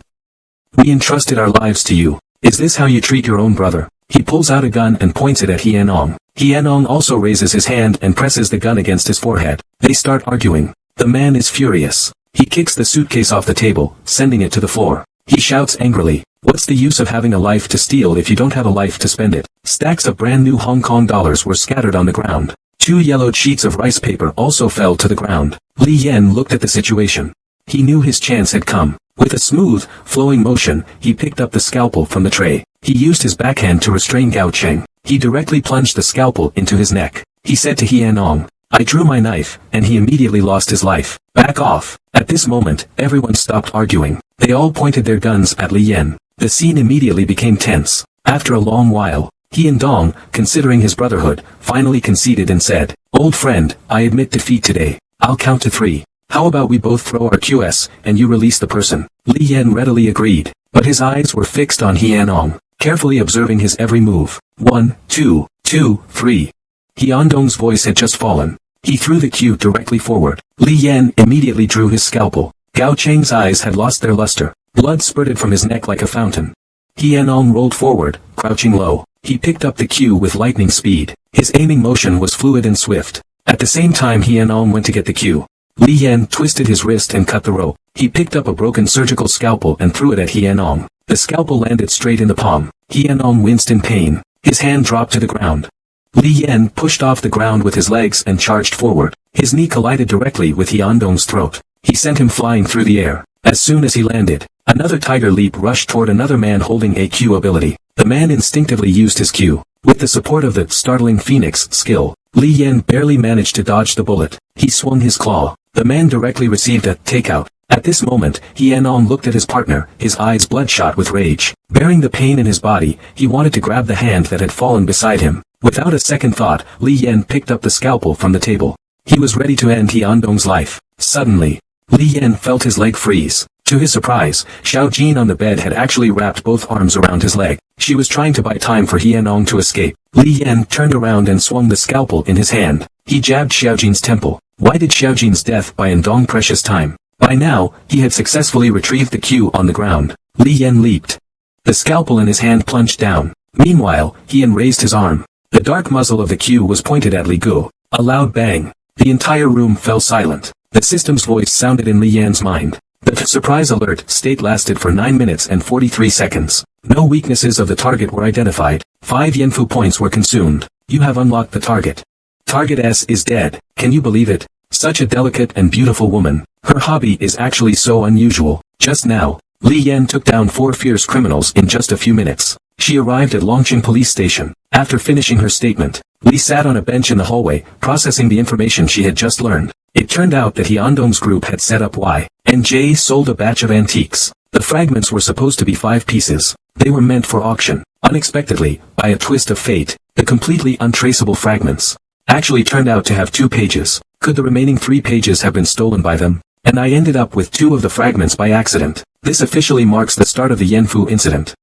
Speaker 1: We entrusted our lives to you. Is this how you treat your own brother? He pulls out a gun and points it at Dong. Dong also raises his hand and presses the gun against his forehead. They start arguing. The man is furious. He kicks the suitcase off the table, sending it to the floor. He shouts angrily, what's the use of having a life to steal if you don't have a life to spend it? Stacks of brand new Hong Kong dollars were scattered on the ground. 2 yellowed sheets of rice paper also fell to the ground. Li Yan looked at the situation. He knew his chance had come. With a smooth, flowing motion, he picked up the scalpel from the tray. He used his backhand to restrain Gao Cheng. He directly plunged the scalpel into his neck. He said to Dong, I drew my knife, and he immediately lost his life. Back off. At this moment, everyone stopped arguing. They all pointed their guns at Li Yan. The scene immediately became tense. After a long while, Dong, considering his brotherhood, finally conceded and said, old friend, I admit defeat today. I'll count to 3. How about we both throw our QS, and you release the person? Li Yan readily agreed, but his eyes were fixed on Dong, carefully observing his every move. 1, 2, 3. Dong's voice had just fallen. He threw the cue directly forward. Li Yan immediately drew his scalpel. Gao Cheng's eyes had lost their luster. Blood spurted from his neck like a fountain. Dong rolled forward, crouching low. He picked up the cue with lightning speed. His aiming motion was fluid and swift. At the same time Dong went to get the cue, Li Yan twisted his wrist and cut the rope. He picked up a broken surgical scalpel and threw it at Dong. The scalpel landed straight in the palm. Dong winced in pain. His hand dropped to the ground. Li Yan pushed off the ground with his legs and charged forward. His knee collided directly with Dong's throat. He sent him flying through the air. As soon as he landed, another tiger leap rushed toward another man holding a Q ability. The man instinctively used his Q. With the support of the startling phoenix skill, Li Yan barely managed to dodge the bullet. He swung his claw. The man directly received a takeout. At this moment, Dong looked at his partner, his eyes bloodshot with rage. Bearing the pain in his body, he wanted to grab the hand that had fallen beside him. Without a second thought, Li Yan picked up the scalpel from the table. He was ready to end Dong's life. Suddenly, Li Yan felt his leg freeze. To his surprise, Xiao Jin on the bed had actually wrapped both arms around his leg. She was trying to buy time for Dong to escape. Li Yan turned around and swung the scalpel in his hand. He jabbed Xiao Jin's temple. Why did Xiao Jin's death buy Dong precious time? By now, he had successfully retrieved the cue on the ground. Li Yan leaped. The scalpel in his hand plunged down. Meanwhile, Yan raised his arm. The dark muzzle of the cue was pointed at Li Gu. A loud bang. The entire room fell silent. The system's voice sounded in Li Yan's mind. The surprise alert state lasted for 9 minutes and 43 seconds. No weaknesses of the target were identified. 5 Yenfu points were consumed. You have unlocked the target. Target S is dead. Can you believe it? Such a delicate and beautiful woman. Her hobby is actually so unusual. Just now, Li Yan took down 4 fierce criminals in just a few minutes. She arrived at Longqing police station. After finishing her statement, Li sat on a bench in the hallway, processing the information she had just learned. It turned out that Dong's group had set up Y and J sold a batch of antiques. The fragments were supposed to be 5 pieces. They were meant for auction. Unexpectedly, by a twist of fate, the completely untraceable fragments actually turned out to have 2 pages. Could the remaining 3 pages have been stolen by them? and I ended up with 2 of the fragments by accident. This officially marks the start of the Yanfu incident.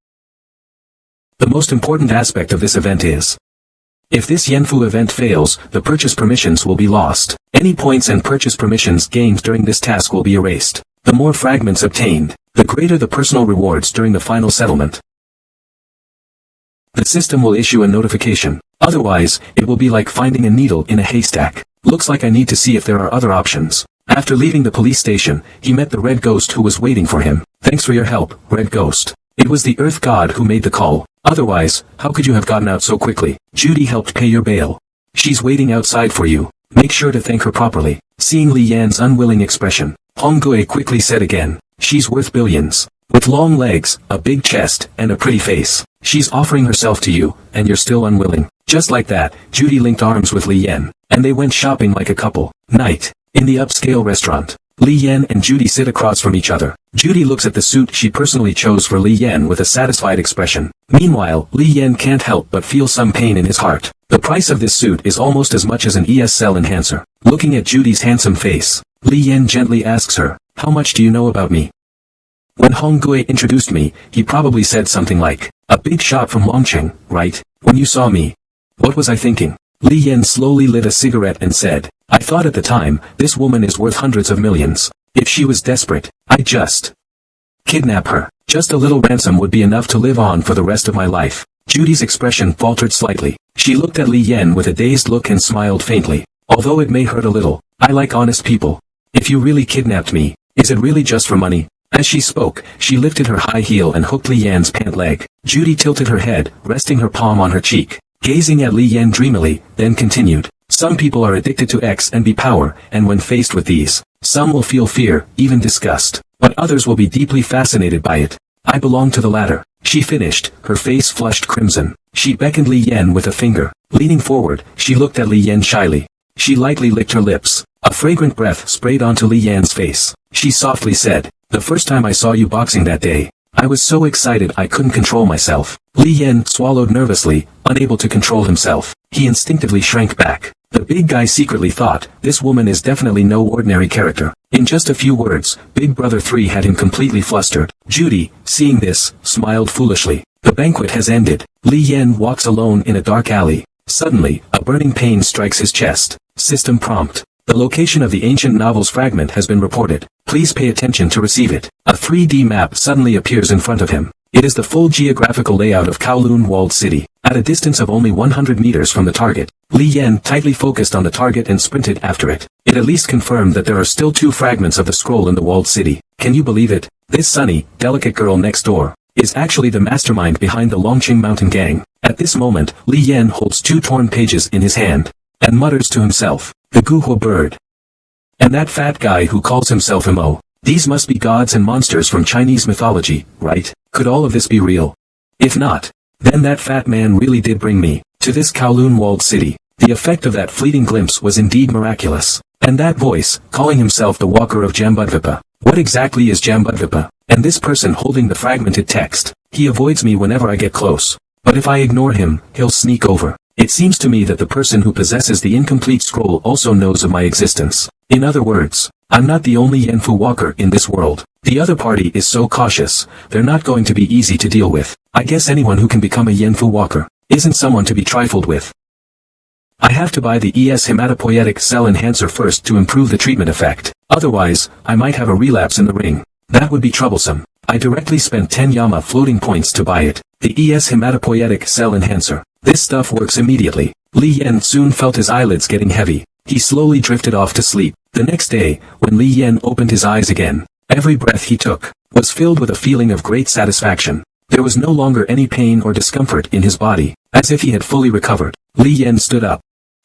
Speaker 1: The most important aspect of this event is, if this Yanfu event fails, the purchase permissions will be lost. Any points and purchase permissions gained during this task will be erased. The more fragments obtained, the greater the personal rewards during the final settlement. The system will issue a notification. Otherwise, it will be like finding a needle in a haystack. Looks like I need to see if there are other options. After leaving the police station, he met the Red Ghost who was waiting for him. Thanks for your help, Red Ghost. It was the Earth God who made the call. Otherwise, how could you have gotten out so quickly? Judy helped pay your bail. She's waiting outside for you. Make sure to thank her properly. Seeing Li Yan's unwilling expression, Hong Gui quickly said again, she's worth billions. With long legs, a big chest, and a pretty face. She's offering herself to you, and you're still unwilling. Just like that, Judy linked arms with Li Yan, and they went shopping like a couple. Night. In the upscale restaurant. Li Yan and Judy sit across from each other. Judy looks at the suit she personally chose for Li Yan with a satisfied expression. Meanwhile, Li Yan can't help but feel some pain in his heart. The price of this suit is almost as much as an ES cell enhancer. Looking at Judy's handsome face, Li Yan gently asks her, how much do you know about me? When Hong Gui introduced me, he probably said something like, a big shot from Longqing, right? When you saw me. What was I thinking? Li Yan slowly lit a cigarette and said, I thought at the time, this woman is worth hundreds of millions. If she was desperate, I'd just kidnap her. Just a little ransom would be enough to live on for the rest of my life. Judy's expression faltered slightly. She looked at Li Yan with a dazed look and smiled faintly. Although it may hurt a little, I like honest people. If you really kidnapped me, is it really just for money? As she spoke, she lifted her high heel and hooked Li Yan's pant leg. Judy tilted her head, resting her palm on her cheek, gazing at Li Yan dreamily, then continued. Some people are addicted to X and B power, and when faced with these, some will feel fear, even disgust, but others will be deeply fascinated by it. I belong to the latter. She finished, her face flushed crimson. She beckoned Li Yan with a finger. Leaning forward, she looked at Li Yan shyly. She lightly licked her lips. A fragrant breath sprayed onto Li Yan's face. She softly said, the first time I saw you boxing that day, I was so excited I couldn't control myself. Li Yan swallowed nervously, unable to control himself. He instinctively shrank back. The big guy secretly thought, this woman is definitely no ordinary character. In just a few words, Big Brother 3 had him completely flustered. Judy, seeing this, smiled foolishly. The banquet has ended. Li Yan walks alone in a dark alley. Suddenly, a burning pain strikes his chest. System prompt. The location of the ancient novel's fragment has been reported. Please pay attention to receive it. A 3D map suddenly appears in front of him. It is the full geographical layout of Kowloon Walled City. At a distance of only 100 meters from the target, Li Yan tightly focused on the target and sprinted after it. It at least confirmed that there are still 2 fragments of the scroll in the walled city. Can you believe it? This sunny, delicate girl next door is actually the mastermind behind the Longqing Mountain Gang. At this moment, Li Yan holds 2 torn pages in his hand and mutters to himself, the Guhua bird. And that fat guy who calls himself Mo. These must be gods and monsters from Chinese mythology, right? Could all of this be real? If not, then that fat man really did bring me to this Kowloon Walled City. The effect of that fleeting glimpse was indeed miraculous. And that voice, calling himself the Walker of Jambudvipa. What exactly is Jambudvipa? And this person holding the fragmented text. He avoids me whenever I get close. But if I ignore him, he'll sneak over. It seems to me that the person who possesses the incomplete scroll also knows of my existence. In other words, I'm not the only Yanfu walker in this world. The other party is so cautious, they're not going to be easy to deal with. I guess anyone who can become a Yanfu walker isn't someone to be trifled with. I have to buy the ES hematopoietic cell enhancer first to improve the treatment effect. Otherwise, I might have a relapse in the ring. That would be troublesome. I directly spent 10 Yama floating points to buy it. The ES hematopoietic cell enhancer. This stuff works immediately. Li Yan soon felt his eyelids getting heavy. He slowly drifted off to sleep. The next day, when Li Yan opened his eyes again, every breath he took was filled with a feeling of great satisfaction. There was no longer any pain or discomfort in his body, as if he had fully recovered. Li Yan stood up.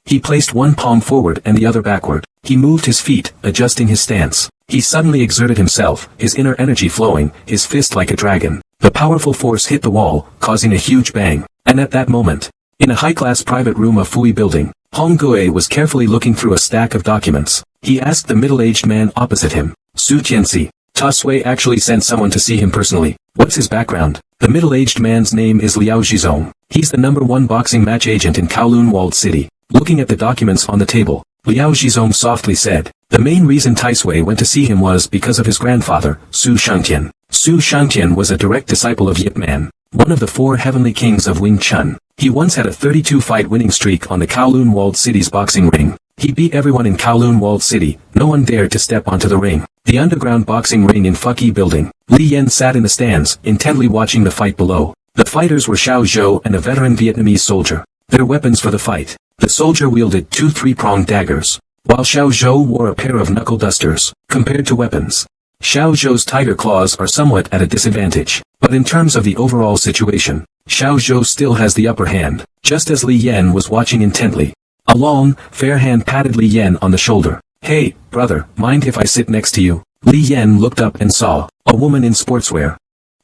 Speaker 1: He placed one palm forward and the other backward. He moved his feet, adjusting his stance. He suddenly exerted himself, his inner energy flowing, his fist like a dragon. The powerful force hit the wall, causing a huge bang. And at that moment, in a high-class private room of Fui building, Hong Gui was carefully looking through a stack of documents. He asked the middle-aged man opposite him, Su Tianxi. Ta Sui actually sent someone to see him personally. What's his background? The middle-aged man's name is Liao Zhizong. He's the #1 boxing match agent in Kowloon Walled City. Looking at the documents on the table, Liao Zhizong softly said. The main reason Tai Sui went to see him was because of his grandfather, Su Shangtian. Su Shangtian was a direct disciple of Yip Man, one of the 4 heavenly kings of Wing Chun. He once had a 32-fight winning streak on the Kowloon Walled City's boxing ring. He beat everyone in Kowloon Walled City. No one dared to step onto the ring. The underground boxing ring in Fuki building. Li Yan sat in the stands, intently watching the fight below. The fighters were Xiao Zhou and a veteran Vietnamese soldier. Their weapons for the fight. The soldier wielded 2 3-pronged daggers, while Xiao Zhou wore a pair of knuckle dusters. Compared to weapons, Xiao Zhou's tiger claws are somewhat at a disadvantage. But in terms of the overall situation, Xiao Zhou still has the upper hand. Just as Li Yan was watching intently, a long, fair hand patted Li Yan on the shoulder. Hey, brother, mind if I sit next to you? Li Yan looked up and saw a woman in sportswear,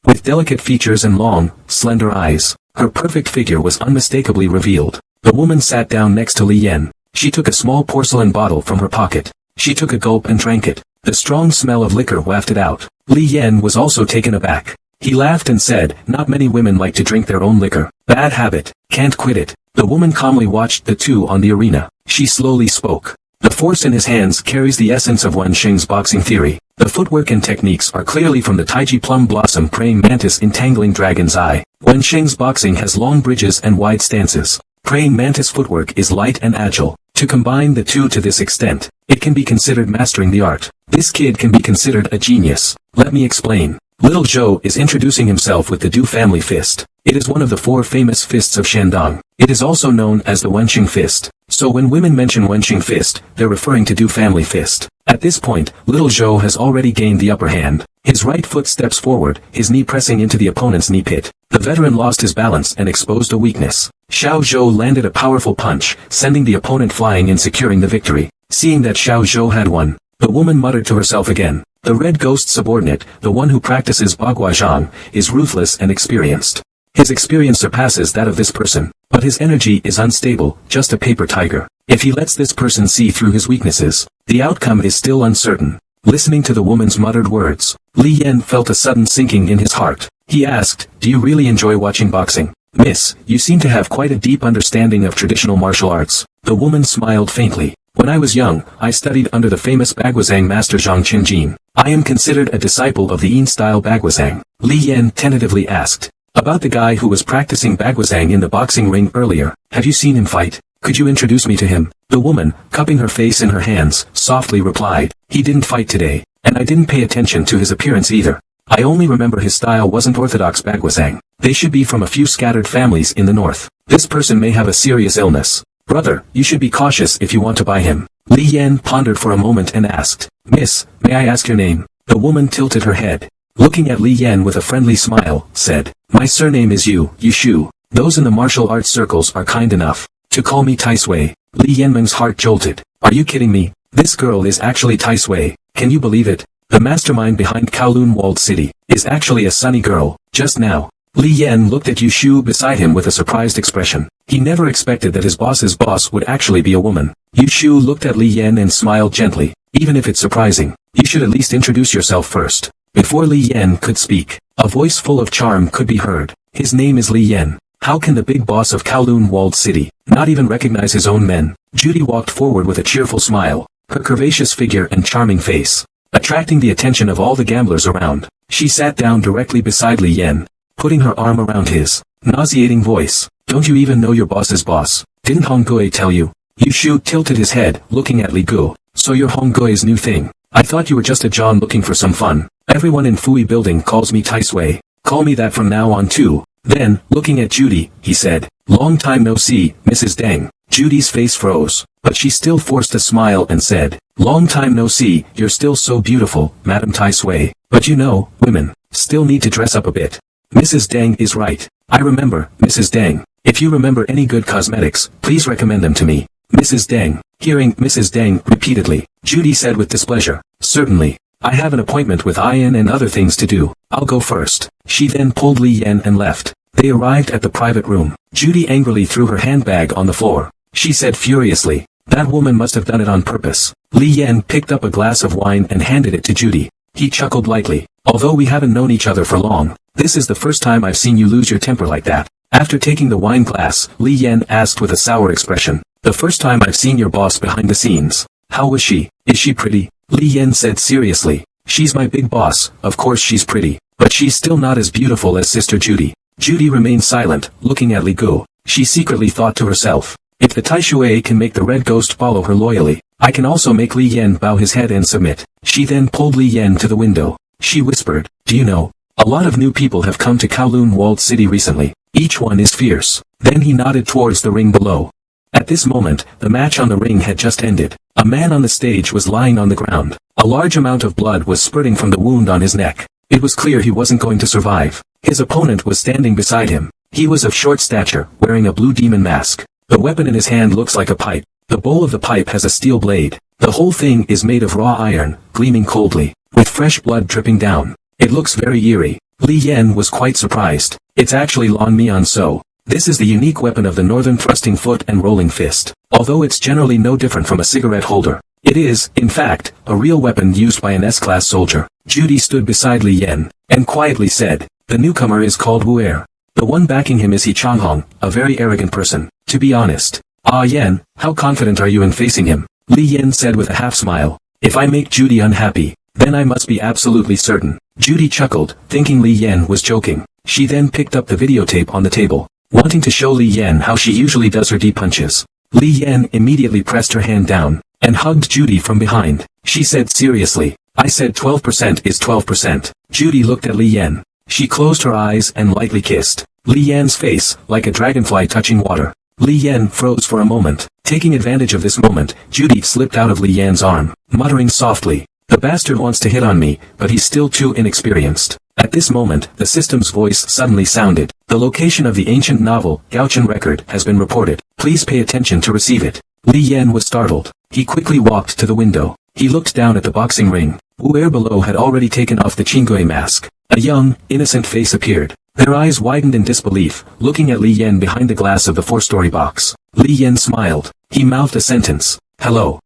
Speaker 1: with delicate features and long, slender eyes. Her perfect figure was unmistakably revealed. The woman sat down next to Li Yan. She took a small porcelain bottle from her pocket. She took a gulp and drank it. The strong smell of liquor wafted out. Li Yan was also taken aback. He laughed and said, not many women like to drink their own liquor. Bad habit. Can't quit it. The woman calmly watched the two on the arena. She slowly spoke. The force in his hands carries the essence of Wen Xing's boxing theory. The footwork and techniques are clearly from the Taiji plum blossom praying mantis entangling dragon's eye. Wen Xing's boxing has long bridges and wide stances. Praying mantis footwork is light and agile. To combine the two to this extent, it can be considered mastering the art. This kid can be considered a genius. Let me explain. Little Zhou is introducing himself with the Du family fist. It is one of the 4 famous fists of Shandong. It is also known as the Wenqing fist. So when women mention Wenqing fist, they're referring to Du family fist. At this point, Little Zhou has already gained the upper hand. His right foot steps forward, his knee pressing into the opponent's knee pit. The veteran lost his balance and exposed a weakness. Xiao Zhou landed a powerful punch, sending the opponent flying and securing the victory. Seeing that Xiao Zhou had won, the woman muttered to herself again. The red ghost subordinate, the one who practices Baguazhang, is ruthless and experienced. His experience surpasses that of this person, but his energy is unstable, just a paper tiger. If he lets this person see through his weaknesses, the outcome is still uncertain. Listening to the woman's muttered words, Li Yan felt a sudden sinking in his heart. He asked, "Do you really enjoy watching boxing? Miss, you seem to have quite a deep understanding of traditional martial arts." The woman smiled faintly. "When I was young, I studied under the famous Baguazhang master Zhang Qinjin. I am considered a disciple of the Yin-style Baguazhang." Li Yan tentatively asked, "About the guy who was practicing Baguazhang in the boxing ring earlier, have you seen him fight? Could you introduce me to him?" The woman, cupping her face in her hands, softly replied, "He didn't fight today, and I didn't pay attention to his appearance either. I only remember his style wasn't orthodox Baguazhang. They should be from a few scattered families in the north. This person may have a serious illness. Brother, you should be cautious if you want to buy him." Li Yan pondered for a moment and asked, "Miss, may I ask your name?" The woman tilted her head, looking at Li Yan with a friendly smile, said, "My surname is Yu Shu. Those in the martial arts circles are kind enough to call me Tai Sui." Li Yanmeng's heart jolted. "Are you kidding me? This girl is actually Tai Sui. Can you believe it? The mastermind behind Kowloon Walled City is actually a sunny girl." Just now, Li Yan looked at Yu Shu beside him with a surprised expression. He never expected that his boss's boss would actually be a woman. Yu Shu looked at Li Yan and smiled gently. "Even if it's surprising, you should at least introduce yourself first." Before Li Yan could speak, a voice full of charm could be heard. "His name is Li Yan. How can the big boss of Kowloon Walled City not even recognize his own men?" Judy walked forward with a cheerful smile, her curvaceous figure and charming face attracting the attention of all the gamblers around. She sat down directly beside Li Yan, putting her arm around his nauseating voice. "Don't you even know your boss's boss? Didn't Hong Gui tell you?" Yu Shu tilted his head, looking at Li Gu. "So you're Hong Gui's new thing? I thought you were just a John looking for some fun. Everyone in Fui building calls me Tai Sui. Call me that from now on too." Then, looking at Judy, he said, "Long time no see, Mrs. Deng." Judy's face froze, but she still forced a smile and said, "Long time no see, you're still so beautiful, Madam Tai Sui. But you know, women still need to dress up a bit." Mrs. Deng is right. "I remember, Mrs. Deng. If you remember any good cosmetics, please recommend them to me." Mrs. Deng, hearing Mrs. Deng repeatedly, Judy said with displeasure, "Certainly. I have an appointment with Ian and other things to do. I'll go first." She then pulled Li Yan and left. They arrived at the private room. Judy angrily threw her handbag on the floor. She said furiously, "That woman must have done it on purpose." Li Yan picked up a glass of wine and handed it to Judy. He chuckled lightly. "Although we haven't known each other for long, this is the first time I've seen you lose your temper like that." After taking the wine glass, Li Yan asked with a sour expression, The first time I've seen your boss behind the scenes. How was she? Is she pretty? Li Yan said seriously. She's my big boss, of course she's pretty. But she's still not as beautiful as Sister Judy. Judy remained silent, looking at Li Gu. She secretly thought to herself, if the Tai Shui can make the red ghost follow her loyally, I can also make Li Yan bow his head and submit. She then pulled Li Yan to the window. She whispered, do you know, a lot of new people have come to Kowloon Walled City recently. Each one is fierce. Then he nodded towards the ring below. At this moment, the match on the ring had just ended. A man on the stage was lying on the ground. A large amount of blood was spurting from the wound on his neck. It was clear he wasn't going to survive. His opponent was standing beside him. He was of short stature, wearing a blue demon mask. The weapon in his hand looks like a pipe. The bowl of the pipe has a steel blade. The whole thing is made of raw iron, gleaming coldly, with fresh blood dripping down. It looks very eerie. Li Yan was quite surprised. It's actually Lan Mian So. This is the unique weapon of the Northern Thrusting Foot and Rolling Fist. Although it's generally no different from a cigarette holder, it is, in fact, a real weapon used by an S-class soldier. Judy stood beside Li Yan, and quietly said, the newcomer is called Wu Er. The one backing him is He Changhong, a very arrogant person. To be honest. Ah Yan, how confident are you in facing him? Li Yan said with a half-smile. If I make Judy unhappy, then I must be absolutely certain. Judy chuckled, thinking Li Yan was joking. She then picked up the videotape on the table, wanting to show Li Yan how she usually does her deep punches. Li Yan immediately pressed her hand down, and hugged Judy from behind. She said seriously, I said 12% is 12%. Judy looked at Li Yan. She closed her eyes and lightly kissed Li Yan's face, like a dragonfly touching water. Li Yan froze for a moment. Taking advantage of this moment, Judy slipped out of Li Yan's arm, muttering softly, the bastard wants to hit on me, but he's still too inexperienced. At this moment, the system's voice suddenly sounded. The location of the ancient novel, Gaochen record, has been reported. Please pay attention to receive it. Li Yan was startled. He quickly walked to the window. He looked down at the boxing ring. Wu Er below had already taken off the Qinggui mask. A young, innocent face appeared. Their eyes widened in disbelief, looking at Li Yan behind the glass of the 4-story box. Li Yan smiled. He mouthed a sentence. Hello.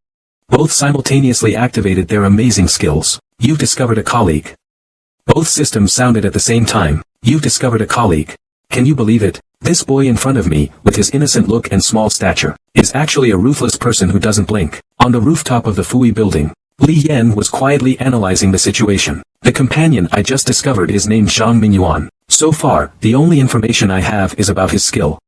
Speaker 1: Both simultaneously activated their amazing skills. You've discovered a colleague. Both systems sounded at the same time. You've discovered a colleague. Can you believe it? This boy in front of me, with his innocent look and small stature, is actually a ruthless person who doesn't blink. On the rooftop of the Fui building, Li Yan was quietly analyzing the situation. The companion I just discovered is named Zhang Mingyuan. So far, the only information I have is about his skill.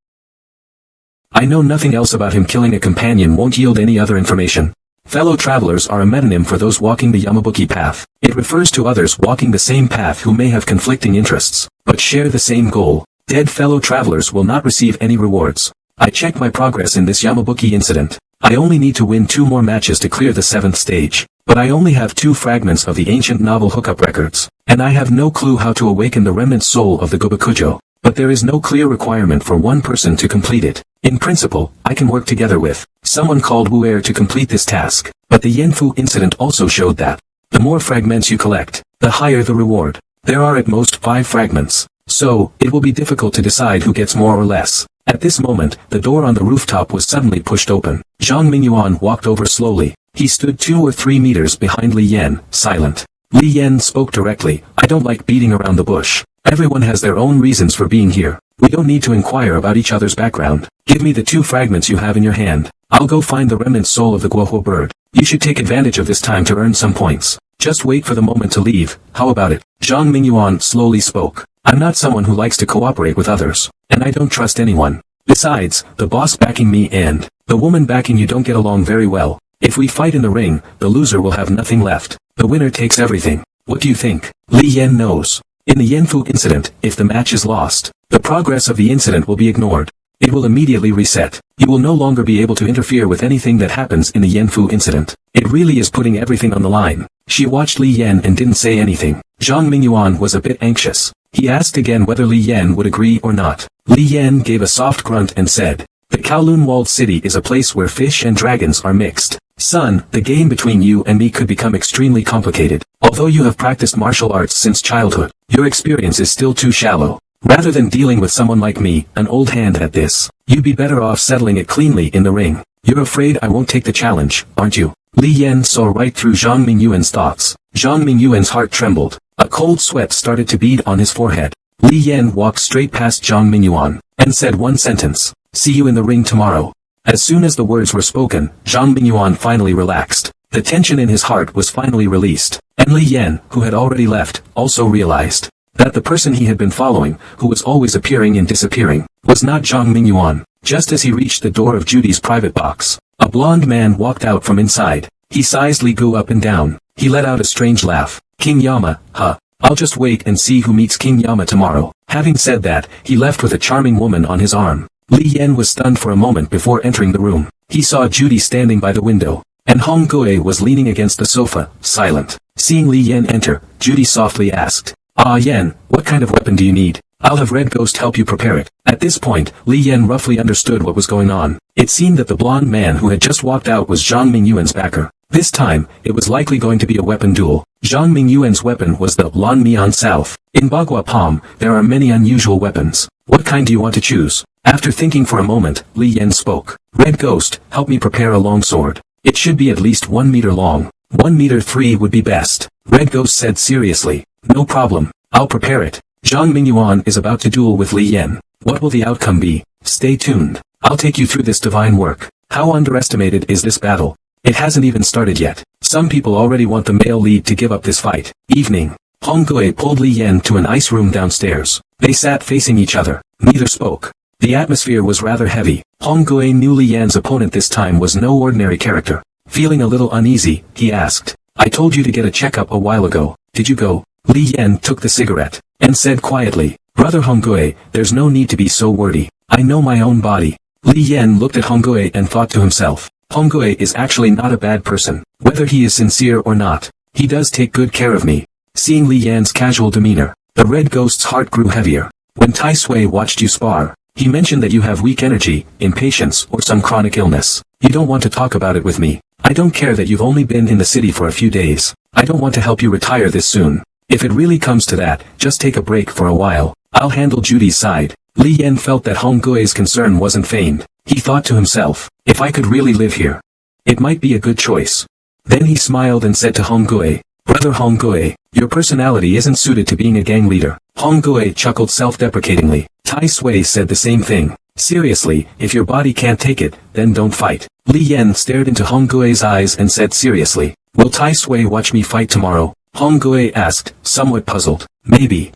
Speaker 1: I know nothing else about him. Killing a companion won't yield any other information. Fellow travelers are a metonym for those walking the Yamabuki path. It refers to others walking the same path who may have conflicting interests, but share the same goal. Dead fellow travelers will not receive any rewards. I checked my progress in this Yamabuki incident. I only need to win 2 more matches to clear the 7th stage. But I only have 2 fragments of the ancient novel hookup records, and I have no clue how to awaken the remnant soul of the Gobakujo. But there is no clear requirement for one person to complete it. In principle, I can work together with someone called Wu Er to complete this task. But the Yanfu incident also showed that the more fragments you collect, the higher the reward. There are at most 5 fragments, so it will be difficult to decide who gets more or less. At this moment, the door on the rooftop was suddenly pushed open. Zhang Mingyuan walked over slowly. He stood 2 or 3 meters behind Li Yan, silent. Li Yan spoke directly, I don't like beating around the bush. Everyone has their own reasons for being here. We don't need to inquire about each other's background. Give me the 2 fragments you have in your hand. I'll go find the remnant soul of the Guohuo bird. You should take advantage of this time to earn some points. Just wait for the moment to leave. How about it? Zhang Mingyuan slowly spoke. I'm not someone who likes to cooperate with others, and I don't trust anyone. Besides, the boss backing me and the woman backing you don't get along very well. If we fight in the ring, the loser will have nothing left. The winner takes everything. What do you think? Li Yan knows. In the Yanfu incident, if the match is lost, the progress of the incident will be ignored. It will immediately reset. You will no longer be able to interfere with anything that happens in the Yanfu incident. It really is putting everything on the line. She watched Li Yan and didn't say anything. Zhang Mingyuan was a bit anxious. He asked again whether Li Yan would agree or not. Li Yan gave a soft grunt and said, the Kowloon Walled City is a place where fish and dragons are mixed. Son, the game between you and me could become extremely complicated. Although you have practiced martial arts since childhood, your experience is still too shallow. Rather than dealing with someone like me, an old hand at this, you'd be better off settling it cleanly in the ring. You're afraid I won't take the challenge, aren't you? Li Yan saw right through Zhang Mingyuan's thoughts. Zhang Mingyuan's heart trembled. A cold sweat started to bead on his forehead. Li Yan walked straight past Zhang Mingyuan, and said one sentence. See you in the ring tomorrow. As soon as the words were spoken, Zhang Mingyuan finally relaxed. The tension in his heart was finally released. And Li Yan, who had already left, also realized that the person he had been following, who was always appearing and disappearing, was not Zhang Mingyuan. Just as he reached the door of Judy's private box, a blond man walked out from inside. He sized Li Gu up and down. He let out a strange laugh. King Yama, huh? I'll just wait and see who meets King Yama tomorrow. Having said that, he left with a charming woman on his arm. Li Yan was stunned for a moment before entering the room. He saw Judy standing by the window, and Hong Gui was leaning against the sofa, silent. Seeing Li Yan enter, Judy softly asked, "Ah Yan, what kind of weapon do you need? I'll have Red Ghost help you prepare it." At this point, Li Yan roughly understood what was going on. It seemed that the blonde man who had just walked out was Zhang Mingyuan's backer. This time, it was likely going to be a weapon duel. Zhang Mingyuan's weapon was the Lan Mian South. In Bagua Palm, there are many unusual weapons. What kind do you want to choose? After thinking for a moment, Li Yan spoke. "Red Ghost, help me prepare a long sword. It should be at least 1 meter long. 1 meter 3 would be best." Red Ghost said seriously. "No problem. I'll prepare it." Zhang Mingyuan is about to duel with Li Yan. What will the outcome be? Stay tuned. I'll take you through this divine work. How underestimated is this battle? It hasn't even started yet. Some people already want the male lead to give up this fight. Evening. Hong Gui pulled Li Yan to an ice room downstairs. They sat facing each other. Neither spoke. The atmosphere was rather heavy. Hong Gui knew Li Yan's opponent this time was no ordinary character. Feeling a little uneasy, he asked, "I told you to get a checkup a while ago. Did you go?" Li Yan took the cigarette, and said quietly, "Brother Hong Gui, there's no need to be so wordy. I know my own body." Li Yan looked at Hong Gui and thought to himself, Hong Gui is actually not a bad person. Whether he is sincere or not, he does take good care of me. Seeing Li Yan's casual demeanor, the Red Ghost's heart grew heavier. When Tai Sui watched you spar, he mentioned that you have weak energy, impatience, or some chronic illness. You don't want to talk about it with me. I don't care that you've only been in the city for a few days. I don't want to help you retire this soon. If it really comes to that, just take a break for a while. I'll handle Judy's side. Li Yan felt that Hong Gui's concern wasn't feigned. He thought to himself, if I could really live here, it might be a good choice. Then he smiled and said to Hong Gui, "Brother Hong Gui, your personality isn't suited to being a gang leader." Hong Gui chuckled self-deprecatingly. Tai Sui said the same thing. "Seriously, if your body can't take it, then don't fight." Li Yan stared into Hong Gui's eyes and said seriously, "Will Tai Sui watch me fight tomorrow?" Hong Gui asked, somewhat puzzled. "Maybe.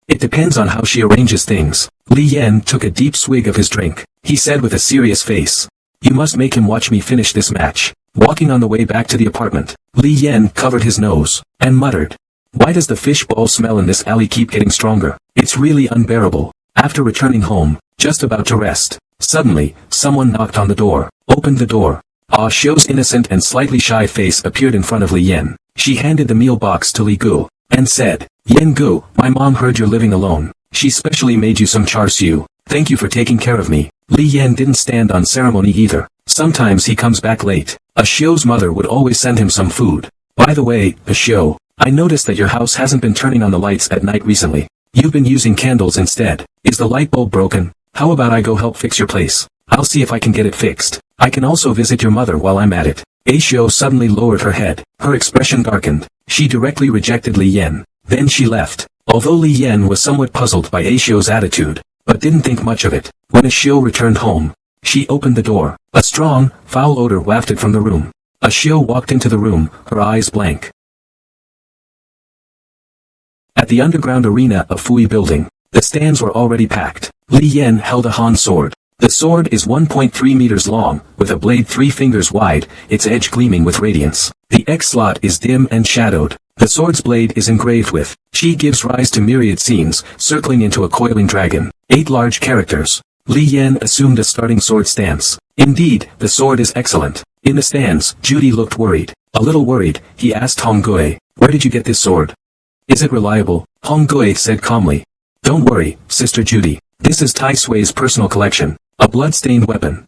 Speaker 1: It depends on how she arranges things." Li Yan took a deep swig of his drink. He said with a serious face, "You must make him watch me finish this match." Walking on the way back to the apartment, Li Yan covered his nose, and muttered, "Why does the fishbowl smell in this alley keep getting stronger? It's really unbearable." After returning home, just about to rest, suddenly, someone knocked on the door. Opened the door. Ah Xiu's innocent and slightly shy face appeared in front of Li Yan. She handed the meal box to Li Gu, and said, "Yan Gu, my mom heard you're living alone. She specially made you some char siu. Thank you for taking care of me." Li Yan didn't stand on ceremony either. Sometimes he comes back late. A Xiu's mother would always send him some food. "By the way, A Xiu, I noticed that your house hasn't been turning on the lights at night recently. You've been using candles instead. Is the light bulb broken? How about I go help fix your place? I'll see if I can get it fixed. I can also visit your mother while I'm at it." A Xiu suddenly lowered her head. Her expression darkened. She directly rejected Li Yan. Then she left. Although Li Yan was somewhat puzzled by A Xiu's attitude, but didn't think much of it. When A Xiu returned home, she opened the door. A strong, foul odor wafted from the room. A Xiu walked into the room, her eyes blank. At the underground arena of Fui Building, the stands were already packed. Li Yan held a Han sword. The sword is 1.3 meters long, with a blade 3 fingers wide, its edge gleaming with radiance. The X slot is dim and shadowed. The sword's blade is engraved with, "Chi gives rise to myriad scenes, circling into a coiling dragon." 8 large characters. Li Yan assumed a starting sword stance. Indeed, the sword is excellent. In the stands, Judy looked worried. A little worried, he asked Hong Gui, "Where did you get this sword? Is it reliable?" Hong Gui said calmly, "Don't worry, Sister Judy. This is Tai Sui's personal collection. A blood-stained weapon."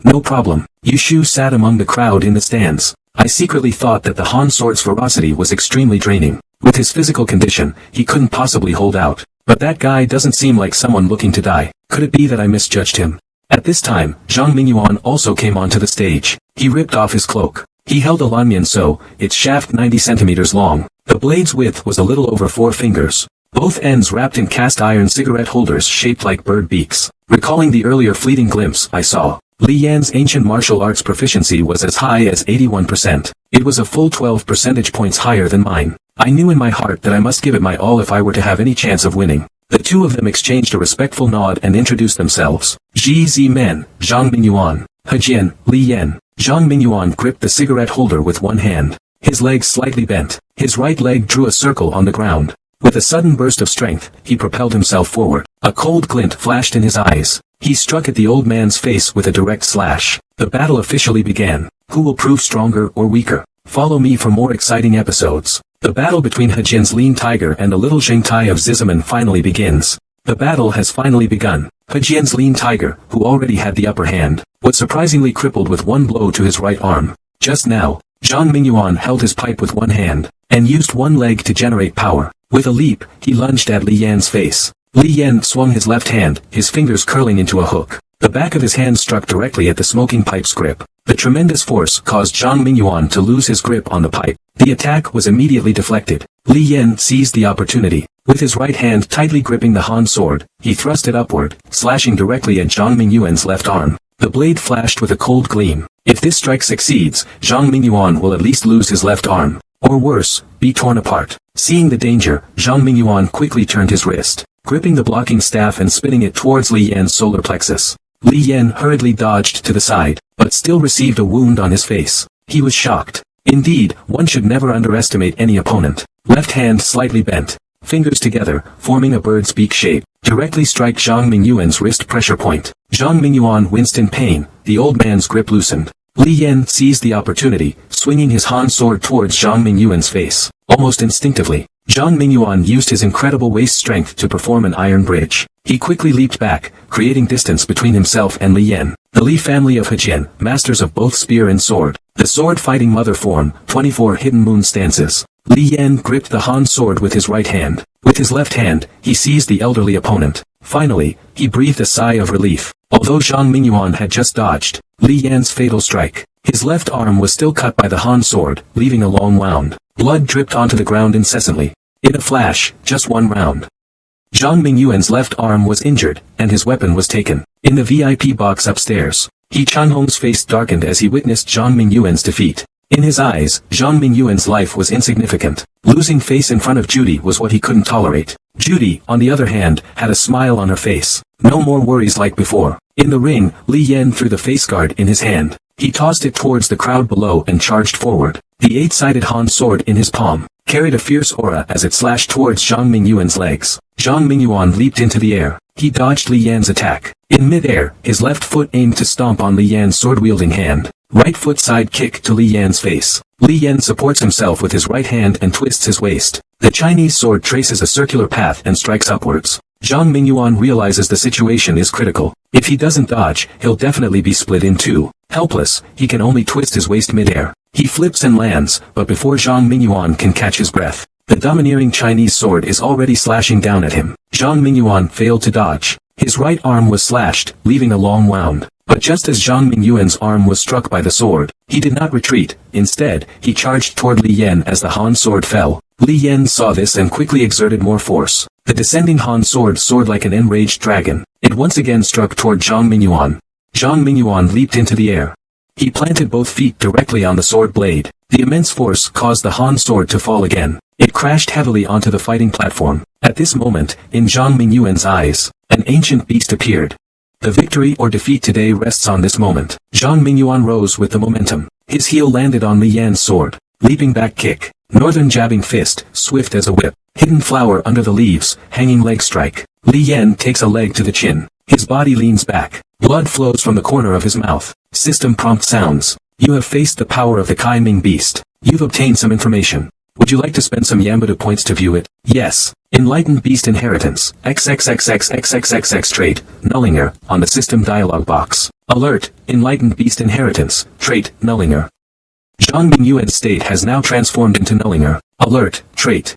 Speaker 1: "No problem." Yushu sat among the crowd in the stands. "I secretly thought that the Han sword's ferocity was extremely draining. With his physical condition, he couldn't possibly hold out. But that guy doesn't seem like someone looking to die. Could it be that I misjudged him?" At this time, Zhang Mingyuan also came onto the stage. He ripped off his cloak. He held a Lanmian so, its shaft 90 centimeters long. The blade's width was a little over 4 fingers. Both ends wrapped in cast iron cigarette holders shaped like bird beaks. Recalling the earlier fleeting glimpse I saw, Li Yan's ancient martial arts proficiency was as high as 81%. It was a full 12 percentage points higher than mine. I knew in my heart that I must give it my all if I were to have any chance of winning. The two of them exchanged a respectful nod and introduced themselves. Ji Zimen, Zhang Mingyuan. Hejian, Li Yan. Zhang Mingyuan gripped the cigarette holder with one hand. His legs slightly bent. His right leg drew a circle on the ground. With a sudden burst of strength, he propelled himself forward. A cold glint flashed in his eyes. He struck at the old man's face with a direct slash. The battle officially began. Who will prove stronger or weaker? Follow me for more exciting episodes. The battle between Hejian's lean tiger and the little Zhengtai of Zizaman finally begins. The battle has finally begun. Hejian's lean tiger, who already had the upper hand, was surprisingly crippled with one blow to his right arm. Just now, Zhang Mingyuan held his pipe with one hand, and used one leg to generate power. With a leap, he lunged at Li Yan's face. Li Yan swung his left hand, his fingers curling into a hook. The back of his hand struck directly at the smoking pipe's grip. The tremendous force caused Zhang Mingyuan to lose his grip on the pipe. The attack was immediately deflected. Li Yan seized the opportunity. With his right hand tightly gripping the Han sword, he thrust it upward, slashing directly at Zhang Mingyuan's left arm. The blade flashed with a cold gleam. If this strike succeeds, Zhang Mingyuan will at least lose his left arm. Or worse, be torn apart. Seeing the danger, Zhang Mingyuan quickly turned his wrist, gripping the blocking staff and spinning it towards Li Yan's solar plexus. Li Yan hurriedly dodged to the side, but still received a wound on his face. He was shocked. Indeed, one should never underestimate any opponent. Left hand slightly bent, fingers together, forming a bird's beak shape, directly strike Zhang Mingyuan's wrist pressure point. Zhang Mingyuan winced in pain, the old man's grip loosened. Li Yan seized the opportunity, swinging his Han sword towards Zhang Mingyuan's face. Almost instinctively, Zhang Mingyuan used his incredible waist strength to perform an iron bridge. He quickly leaped back, creating distance between himself and Li Yan. The Li family of Hejian, masters of both spear and sword. The sword-fighting mother form, 24 hidden moon stances. Li Yan gripped the Han sword with his right hand. With his left hand, he seized the elderly opponent. Finally, he breathed a sigh of relief. Although Zhang Mingyuan had just dodged Li Yan's fatal strike, his left arm was still cut by the Han sword, leaving a long wound. Blood dripped onto the ground incessantly. In a flash, just one round. Zhang Mingyuan's left arm was injured, and his weapon was taken. In the VIP box upstairs, He Changhong's face darkened as he witnessed Zhang Mingyuan's defeat. In his eyes, Zhang Mingyuan's life was insignificant. Losing face in front of Judy was what he couldn't tolerate. Judy, on the other hand, had a smile on her face. No more worries like before. In the ring, Li Yan threw the face guard in his hand. He tossed it towards the crowd below and charged forward. The eight-sided Han sword in his palm carried a fierce aura as it slashed towards Zhang Mingyuan's legs. Zhang Mingyuan leaped into the air. He dodged Li Yan's attack. In mid-air, his left foot aimed to stomp on Li Yan's sword-wielding hand. Right foot side kick to Li Yan's face. Li Yan supports himself with his right hand and twists his waist. The Chinese sword traces a circular path and strikes upwards. Zhang Mingyuan realizes the situation is critical. If he doesn't dodge, he'll definitely be split in two. Helpless, he can only twist his waist mid-air. He flips and lands, but before Zhang Mingyuan can catch his breath, the domineering Chinese sword is already slashing down at him. Zhang Mingyuan failed to dodge. His right arm was slashed, leaving a long wound. But just as Zhang Mingyuan's arm was struck by the sword, he did not retreat. Instead, he charged toward Li Yan as the Han sword fell. Li Yan saw this and quickly exerted more force. The descending Han sword soared like an enraged dragon. It once again struck toward Zhang Mingyuan. Zhang Mingyuan leaped into the air. He planted both feet directly on the sword blade. The immense force caused the Han sword to fall again. It crashed heavily onto the fighting platform. At this moment, in Zhang Mingyuan's eyes, an ancient beast appeared. The victory or defeat today rests on this moment. Zhang Mingyuan rose with the momentum. His heel landed on Li Yan's sword. Leaping back kick. Northern jabbing fist, swift as a whip. Hidden flower under the leaves, hanging leg strike. Li Yan takes a leg to the chin. His body leans back. Blood flows from the corner of his mouth. System prompt sounds. You have faced the power of the Kai Ming beast. You've obtained some information. Would you like to spend some Yambudu points to view it? Yes. Enlightened Beast Inheritance. XXXXXXXX trait, Nullinger, on the system dialog box. Alert, Enlightened Beast Inheritance, trait, Nullinger. Zhang Mingyuan's state has now transformed into Nullinger. Alert, trait.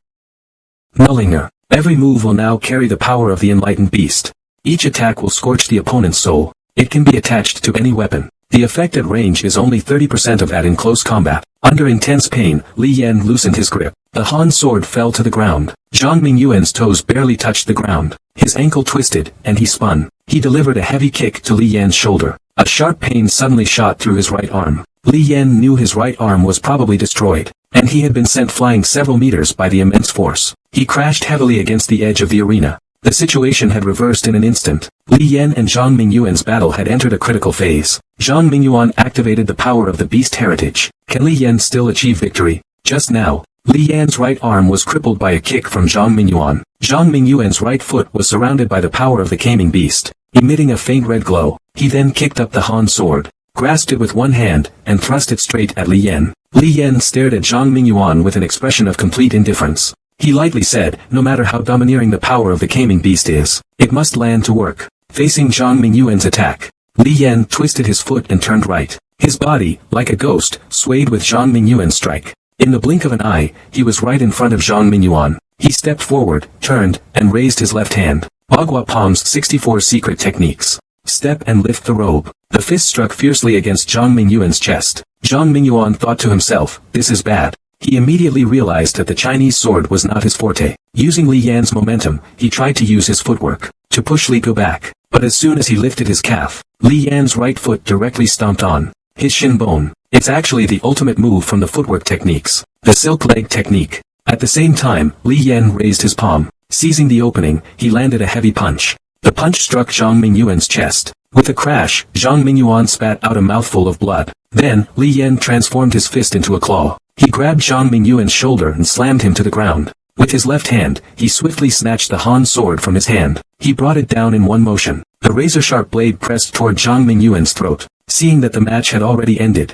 Speaker 1: Nullinger. Every move will now carry the power of the Enlightened Beast. Each attack will scorch the opponent's soul. It can be attached to any weapon. The effect at range is only 30% of that in close combat. Under intense pain, Li Yan loosened his grip. The Han sword fell to the ground. Zhang Mingyuan's toes barely touched the ground. His ankle twisted, and he spun. He delivered a heavy kick to Li Yan's shoulder. A sharp pain suddenly shot through his right arm. Li Yan knew his right arm was probably destroyed, and he had been sent flying several meters by the immense force. He crashed heavily against the edge of the arena. The situation had reversed in an instant. Li Yan and Zhang Mingyuan's battle had entered a critical phase. Zhang Mingyuan activated the power of the beast heritage. Can Li Yan still achieve victory? Just now, Li Yan's right arm was crippled by a kick from Zhang Mingyuan. Zhang Mingyuan's right foot was surrounded by the power of the Kaming beast, emitting a faint red glow. He then kicked up the Han sword, grasped it with one hand, and thrust it straight at Li Yan. Li Yan stared at Zhang Mingyuan with an expression of complete indifference. He lightly said, no matter how domineering the power of the Kaming beast is, it must land to work. Facing Zhang Mingyuan's attack, Li Yan twisted his foot and turned right. His body, like a ghost, swayed with Zhang Mingyuan's strike. In the blink of an eye, he was right in front of Zhang Mingyuan. He stepped forward, turned, and raised his left hand. Bagua Palm's 64 secret techniques. Step and lift the robe. The fist struck fiercely against Zhang Mingyuan's chest. Zhang Mingyuan thought to himself, this is bad. He immediately realized that the Chinese sword was not his forte. Using Li Yan's momentum, he tried to use his footwork to push Li Gu back. But as soon as he lifted his calf, Li Yan's right foot directly stomped on his shin bone. It's actually the ultimate move from the footwork techniques, the silk leg technique. At the same time, Li Yan raised his palm. Seizing the opening, he landed a heavy punch. The punch struck Zhang Mingyuan's chest. With a crash, Zhang Mingyuan spat out a mouthful of blood. Then, Li Yan transformed his fist into a claw. He grabbed Zhang Mingyuan's shoulder and slammed him to the ground. With his left hand, he swiftly snatched the Han sword from his hand. He brought it down in one motion. The razor-sharp blade pressed toward Zhang Mingyuan's throat. Seeing that the match had already ended,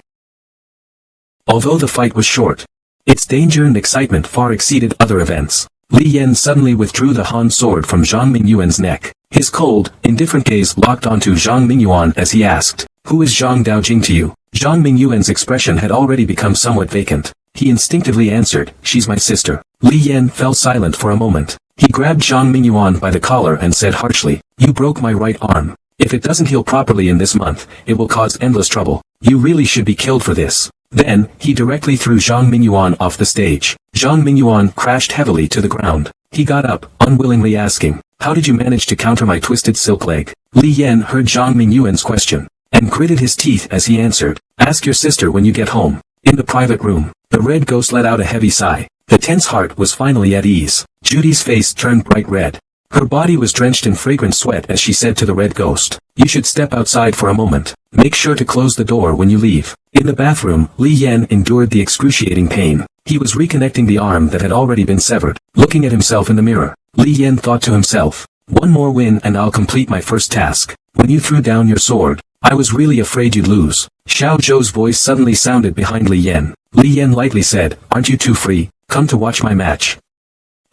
Speaker 1: although the fight was short, its danger and excitement far exceeded other events. Li Yan suddenly withdrew the Han sword from Zhang Mingyuan's neck. His cold, indifferent gaze locked onto Zhang Mingyuan as he asked, "Who is Zhang Daojing to you?" Zhang Mingyuan's expression had already become somewhat vacant. He instinctively answered, "She's my sister." Li Yan fell silent for a moment. He grabbed Zhang Mingyuan by the collar and said harshly, "You broke my right arm. If it doesn't heal properly in this month, it will cause endless trouble. You really should be killed for this." Then, he directly threw Zhang Mingyuan off the stage. Zhang Mingyuan crashed heavily to the ground. He got up, unwillingly asking, "How did you manage to counter my twisted silk leg?" Li Yan heard Zhang Mingyuan's question, and gritted his teeth as he answered, "Ask your sister when you get home." In the private room, the red ghost let out a heavy sigh. The tense heart was finally at ease. Judy's face turned bright red. Her body was drenched in fragrant sweat as she said to the red ghost, "You should step outside for a moment. Make sure to close the door when you leave." In the bathroom, Li Yan endured the excruciating pain. He was reconnecting the arm that had already been severed. Looking at himself in the mirror, Li Yan thought to himself, "One more win and I'll complete my first task. When you threw down your sword, I was really afraid you'd lose." Xiao Zhou's voice suddenly sounded behind Li Yan. Li Yan lightly said, "Aren't you too free? Come to watch my match."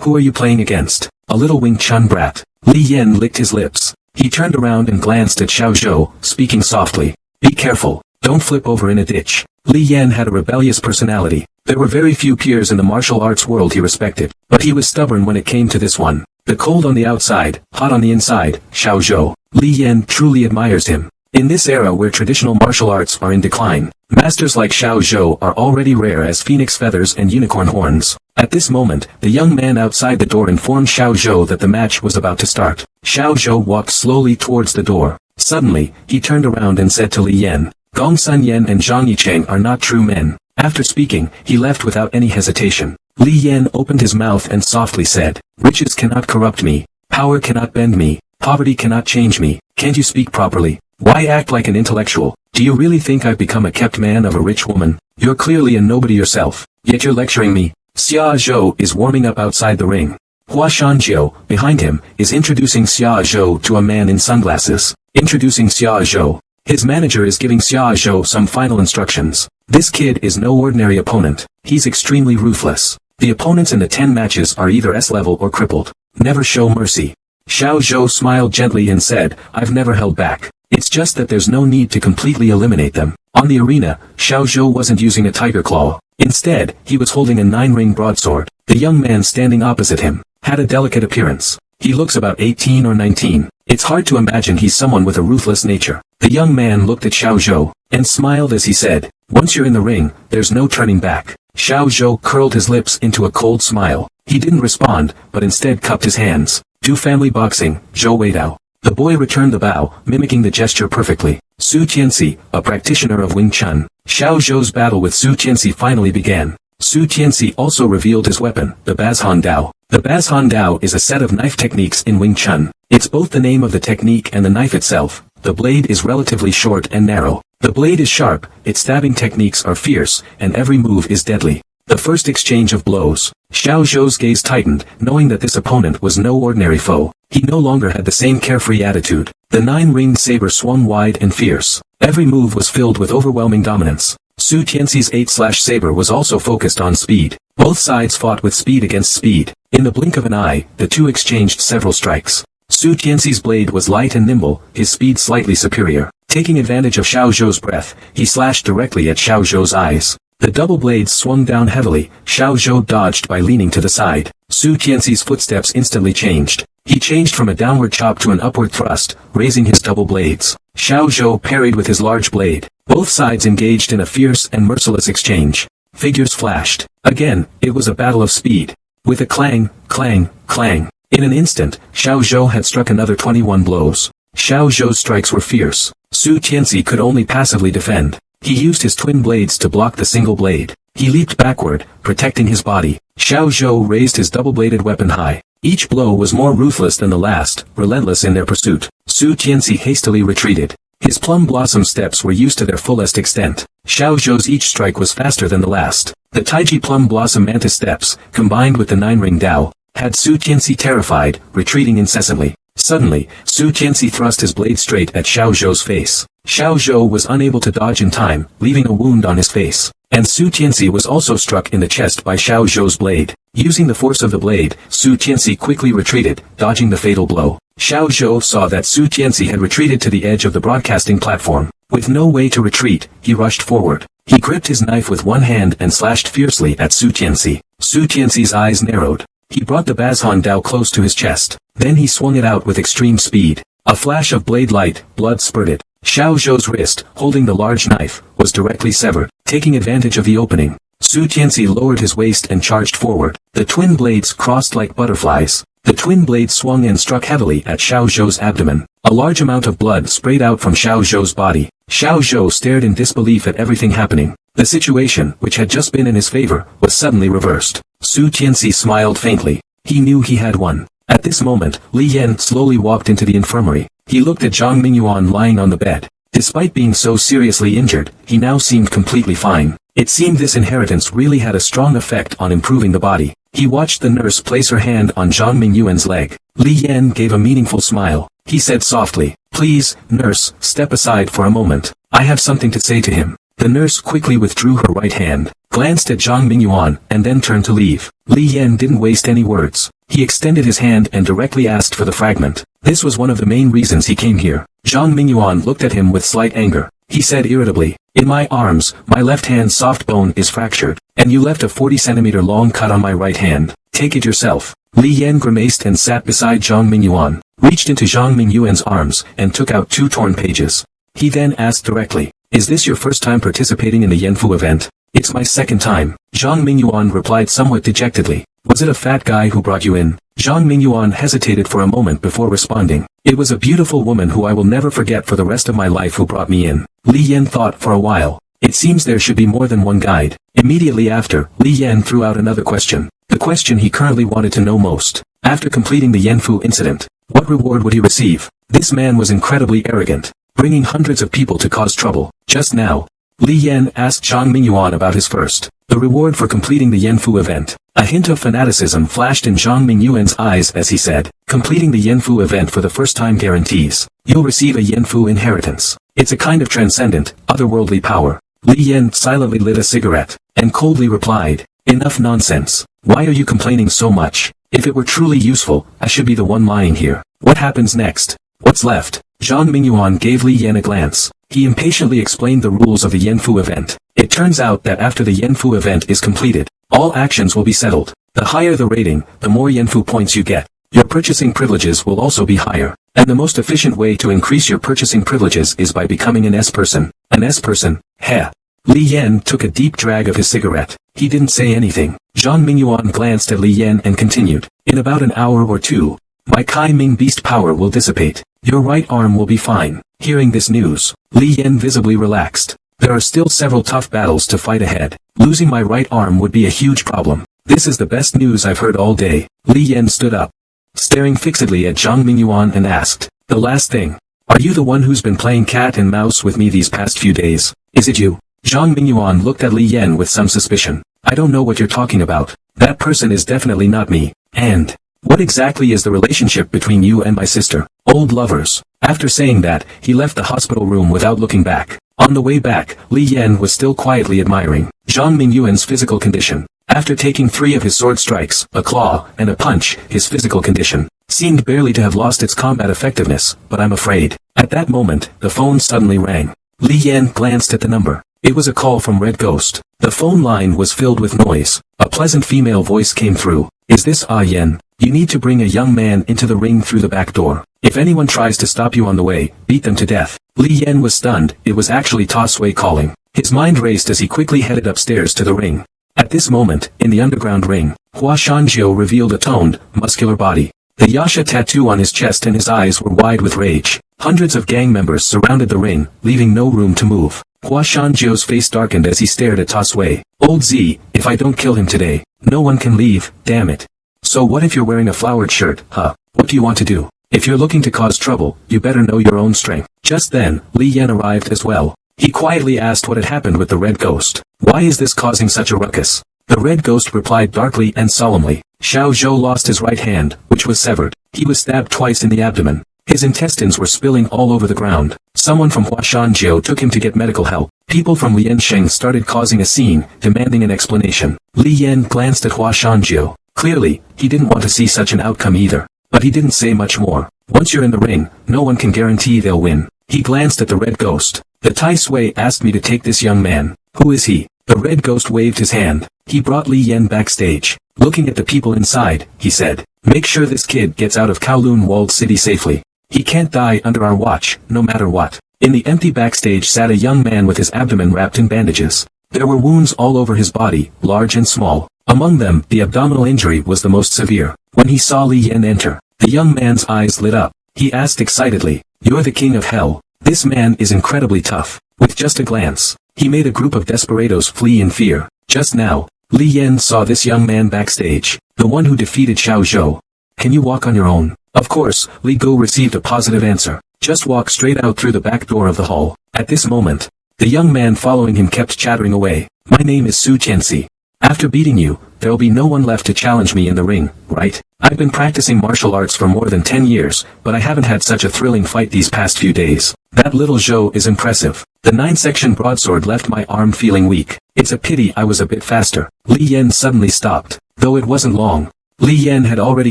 Speaker 1: "Who are you playing against?" "A little Wing Chun brat." Li Yan licked his lips. He turned around and glanced at Xiao Zhou, speaking softly, "Be careful. Don't flip over in a ditch." Li Yan had a rebellious personality. There were very few peers in the martial arts world he respected, but he was stubborn when it came to this one. The cold on the outside, hot on the inside, Xiao Zhou. Li Yan truly admires him. In this era where traditional martial arts are in decline, masters like Xiao Zhou are already rare as phoenix feathers and unicorn horns. At this moment, the young man outside the door informed Xiao Zhou that the match was about to start. Xiao Zhou walked slowly towards the door. Suddenly, he turned around and said to Li Yan, "Gong Sun Yan and Zhang Yicheng are not true men." After speaking, he left without any hesitation. Li Yan opened his mouth and softly said, "Riches cannot corrupt me. Power cannot bend me. Poverty cannot change me. Can't you speak properly? Why act like an intellectual? Do you really think I've become a kept man of a rich woman? You're clearly a nobody yourself, yet you're lecturing me." Xia Zhou is warming up outside the ring. Hua Shanjiu, behind him, is introducing Xia Zhou to a man in sunglasses. Introducing Xia Zhou. His manager is giving Xia Zhou some final instructions. This kid is no ordinary opponent. He's extremely ruthless. The opponents in the 10 matches are either S-level or crippled. Never show mercy. Xiao Zhou smiled gently and said, "I've never held back. It's just that there's no need to completely eliminate them." On the arena, Xiao Zhou wasn't using a tiger claw. Instead, he was holding a 9-ring broadsword. The young man standing opposite him had a delicate appearance. He looks about 18 or 19. It's hard to imagine he's someone with a ruthless nature. The young man looked at Xiao Zhou and smiled as he said, "Once you're in the ring, there's no turning back." Xiao Zhou curled his lips into a cold smile. He didn't respond, but instead cupped his hands. "Do family boxing, Zhou Weidao." The boy returned the bow, mimicking the gesture perfectly. Su Tianxi, a practitioner of Wing Chun. Xiao Zhou's battle with Su Tianxi finally began. Su Tianxi also revealed his weapon, the Bazhan Dao. The Bazhan Dao is a set of knife techniques in Wing Chun. It's both the name of the technique and the knife itself. The blade is relatively short and narrow. The blade is sharp, its stabbing techniques are fierce, and every move is deadly. The first exchange of blows. Xiao Zhou's gaze tightened, knowing that this opponent was no ordinary foe. He no longer had the same carefree attitude. The nine-ringed saber swung wide and fierce. Every move was filled with overwhelming dominance. Su Tianxi's 8-slash saber was also focused on speed. Both sides fought with speed against speed. In the blink of an eye, the two exchanged several strikes. Su Tianxi's blade was light and nimble, his speed slightly superior. Taking advantage of Xiao Zhou's breath, he slashed directly at Xiao Zhou's eyes. The double blades swung down heavily. Xiao Zhou dodged by leaning to the side. Su Tianxi's footsteps instantly changed. He changed from a downward chop to an upward thrust, raising his double blades. Xiao Zhou parried with his large blade. Both sides engaged in a fierce and merciless exchange. Figures flashed. Again, it was a battle of speed. With a clang, clang, clang. In an instant, Xiao Zhou had struck another 21 blows. Xiao Zhou's strikes were fierce. Su Tianxi could only passively defend. He used his twin blades to block the single blade. He leaped backward, protecting his body. Xiao Zhou raised his double-bladed weapon high. Each blow was more ruthless than the last, relentless in their pursuit. Su Tianxi hastily retreated. His plum blossom steps were used to their fullest extent. Xiao Zhou's each strike was faster than the last. The Taiji plum blossom mantis steps, combined with the nine-ring Dao, had Su Tianxi terrified, retreating incessantly. Suddenly, Su Tianxi thrust his blade straight at Xiao Zhou's face. Xiao Zhou was unable to dodge in time, leaving a wound on his face. And Su Tianxi was also struck in the chest by Xiao Zhou's blade. Using the force of the blade, Su Tianxi quickly retreated, dodging the fatal blow. Xiao Zhou saw that Su Tianxi had retreated to the edge of the broadcasting platform. With no way to retreat, he rushed forward. He gripped his knife with one hand and slashed fiercely at Su Tianxi. Su Tianxi's eyes narrowed. He brought the Bazhan Dao close to his chest. Then he swung it out with extreme speed. A flash of blade light, blood spurted. Xiao Zhou's wrist, holding the large knife, was directly severed. Taking advantage of the opening, Su Tianxi lowered his waist and charged forward. The twin blades crossed like butterflies. The twin blades swung and struck heavily at Xiao Zhou's abdomen. A large amount of blood sprayed out from Xiao Zhou's body. Xiao Zhou stared in disbelief at everything happening. The situation, which had just been in his favor, was suddenly reversed. Su Tianxi smiled faintly. He knew he had won. At this moment, Li Yan slowly walked into the infirmary. He looked at Zhang Mingyuan lying on the bed. Despite being so seriously injured, he now seemed completely fine. It seemed this inheritance really had a strong effect on improving the body. He watched the nurse place her hand on Zhang Mingyuan's leg. Li Yan gave a meaningful smile. He said softly, "Please, nurse, step aside for a moment. I have something to say to him." The nurse quickly withdrew her right hand, glanced at Zhang Mingyuan, and then turned to leave. Li Yan didn't waste any words. He extended his hand and directly asked for the fragment. This was one of the main reasons he came here. Zhang Mingyuan looked at him with slight anger. He said irritably, "In my arms, my left hand's soft bone is fractured, and you left a 40-centimeter long cut on my right hand. Take it yourself." Li Yan grimaced and sat beside Zhang Mingyuan, reached into Zhang Mingyuan's arms, and took out 2 torn pages. He then asked directly, "Is this your first time participating in the Yanfu event?" "It's my second time," Zhang Mingyuan replied somewhat dejectedly. "Was it a fat guy who brought you in?" Zhang Mingyuan hesitated for a moment before responding. "It was a beautiful woman who I will never forget for the rest of my life who brought me in." Li Yan thought for a while. It seems there should be more than one guide. Immediately after, Li Yan threw out another question. The question he currently wanted to know most. After completing the Yanfu incident, what reward would he receive? This man was incredibly arrogant, bringing hundreds of people to cause trouble. Just now, Li Yan asked Zhang Mingyuan about his first. The reward for completing the Yanfu event. A hint of fanaticism flashed in Zhang Mingyuan's eyes as he said, "Completing the Yanfu event for the first time guarantees. You'll receive a Yanfu inheritance. It's a kind of transcendent, otherworldly power." Li Yan silently lit a cigarette, and coldly replied, "Enough nonsense. Why are you complaining so much? If it were truly useful, I should be the one lying here. What happens next? What's left?" Zhang Mingyuan gave Li Yan a glance. He impatiently explained the rules of the Yanfu event. It turns out that after the Yanfu event is completed, all actions will be settled. The higher the rating, the more Yanfu points you get. Your purchasing privileges will also be higher. And the most efficient way to increase your purchasing privileges is by becoming an S-person. An S-person? Heh. Li Yan took a deep drag of his cigarette. He didn't say anything. Zhang Mingyuan glanced at Li Yan and continued. "In about an hour or two, My Kai Ming beast power will dissipate. Your right arm will be fine. Hearing this news, Li Yan visibly relaxed. There are still several tough battles to fight ahead. Losing my right arm would be a huge problem. This is the best news I've heard all day. Li Yan stood up, staring fixedly at Zhang Mingyuan and asked, the last thing. Are you the one who's been playing cat and mouse with me these past few days? Is it you? Zhang Mingyuan looked at Li Yan with some suspicion. I don't know what you're talking about. That person is definitely not me. And what exactly is the relationship between you and my sister? Old lovers. After saying that, he left the hospital room without looking back. On the way back, Li Yan was still quietly admiring Zhang Mingyuan's physical condition. After taking 3 of his sword strikes, a claw, and a punch, his physical condition seemed barely to have lost its combat effectiveness, but I'm afraid. At that moment, the phone suddenly rang. Li Yan glanced at the number. It was a call from Red Ghost. The phone line was filled with noise. A pleasant female voice came through. Is this Yan? You need to bring a young man into the ring through the back door. If anyone tries to stop you on the way, beat them to death. Li Yan was stunned. It was actually Ta Sui calling. His mind raced as he quickly headed upstairs to the ring. At this moment, in the underground ring, Hua Shanjiu revealed a toned, muscular body. The Yasha tattoo on his chest and his eyes were wide with rage. Hundreds of gang members surrounded the ring, leaving no room to move. Hua Shanjiu's face darkened as he stared at Ta Sui. Old Z, if I don't kill him today, no one can leave, damn it. So what if you're wearing a flowered shirt, huh? What do you want to do? If you're looking to cause trouble, you better know your own strength. Just then, Li Yan arrived as well. He quietly asked what had happened with the Red Ghost. Why is this causing such a ruckus? The Red Ghost replied darkly and solemnly. Xiao Zhou lost his right hand, which was severed. He was stabbed twice in the abdomen. His intestines were spilling all over the ground. Someone from Hua Shanjiu took him to get medical help. People from Liansheng started causing a scene, demanding an explanation. Li Yan glanced at Hua Shanjiu. Clearly, he didn't want to see such an outcome either. But he didn't say much more. Once you're in the ring, no one can guarantee they'll win. He glanced at the Red Ghost. The Tai Sui asked me to take this young man. Who is he? The Red Ghost waved his hand. He brought Li Yan backstage. Looking at the people inside, he said, make sure this kid gets out of Kowloon walled city safely. He can't die under our watch, no matter what. In the empty backstage sat a young man with his abdomen wrapped in bandages. There were wounds all over his body, large and small. Among them, the abdominal injury was the most severe. When he saw Li Yan enter, the young man's eyes lit up. He asked excitedly, you're the king of hell. This man is incredibly tough. With just a glance, he made a group of desperados flee in fear. Just now, Li Yan saw this young man backstage, the one who defeated Xiao Zhou. Can you walk on your own? Of course, Li Go received a positive answer. Just walk straight out through the back door of the hall. At this moment, the young man following him kept chattering away. My name is Su Qianxi. After beating you, there'll be no one left to challenge me in the ring, right? I've been practicing martial arts for more than 10 years, but I haven't had such a thrilling fight these past few days. That little Zhou is impressive. The 9-section broadsword left my arm feeling weak. It's a pity I was a bit faster. Li Yan suddenly stopped, though it wasn't long. Li Yan had already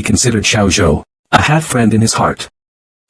Speaker 1: considered Xiao Zhou a half-friend in his heart.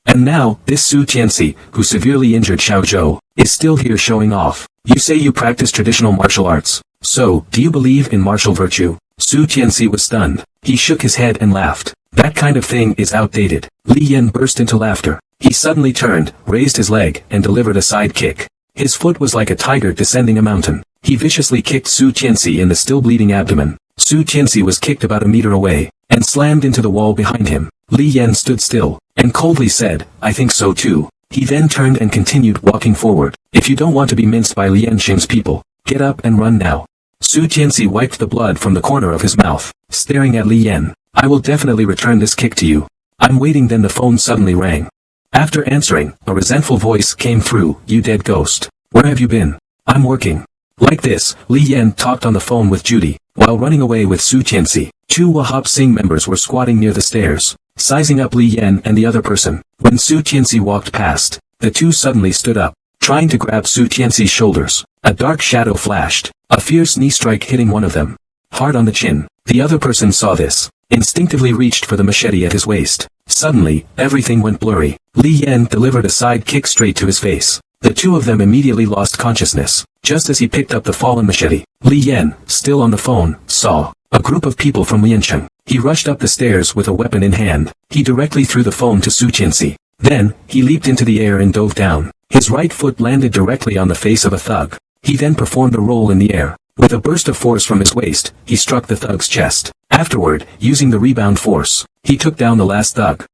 Speaker 1: And now, this Su Qianxi, who severely injured Xiao Zhou, is still here showing off. You say you practice traditional martial arts. So, do you believe in martial virtue? Su Qianxi was stunned. He shook his head and laughed. That kind of thing is outdated. Li Yan burst into laughter. He suddenly turned, raised his leg, and delivered a side kick. His foot was like a tiger descending a mountain. He viciously kicked Su Qianxi in the still bleeding abdomen. Su Qianxi was kicked about a meter away, and slammed into the wall behind him. Li Yan stood still, and coldly said, I think so too. He then turned and continued walking forward. If you don't want to be minced by Liansheng's people, get up and run now. Su Qianxi wiped the blood from the corner of his mouth, staring at Li Yan. I will definitely return this kick to you. I'm waiting. Then the phone suddenly rang. After answering, a resentful voice came through. You dead ghost. Where have you been? I'm working. Like this, Li Yan talked on the phone with Judy, while running away with Su Qianxi. 2 Wahab Singh members were squatting near the stairs, sizing up Li Yan and the other person. When Su Qianxi walked past, the 2 suddenly stood up, trying to grab Su Qianxi's shoulders. A dark shadow flashed, a fierce knee strike hitting one of them hard on the chin. The other person saw this, instinctively reached for the machete at his waist. Suddenly, everything went blurry. Li Yan delivered a side kick straight to his face. The 2 of them immediately lost consciousness, just as he picked up the fallen machete. Li Yan, still on the phone, saw a group of people from Liansheng. He rushed up the stairs with a weapon in hand. He directly threw the phone to Su Qianxi. Then, he leaped into the air and dove down. His right foot landed directly on the face of a thug. He then performed a roll in the air. With a burst of force from his waist, he struck the thug's chest. Afterward, using the rebound force, he took down the last thug.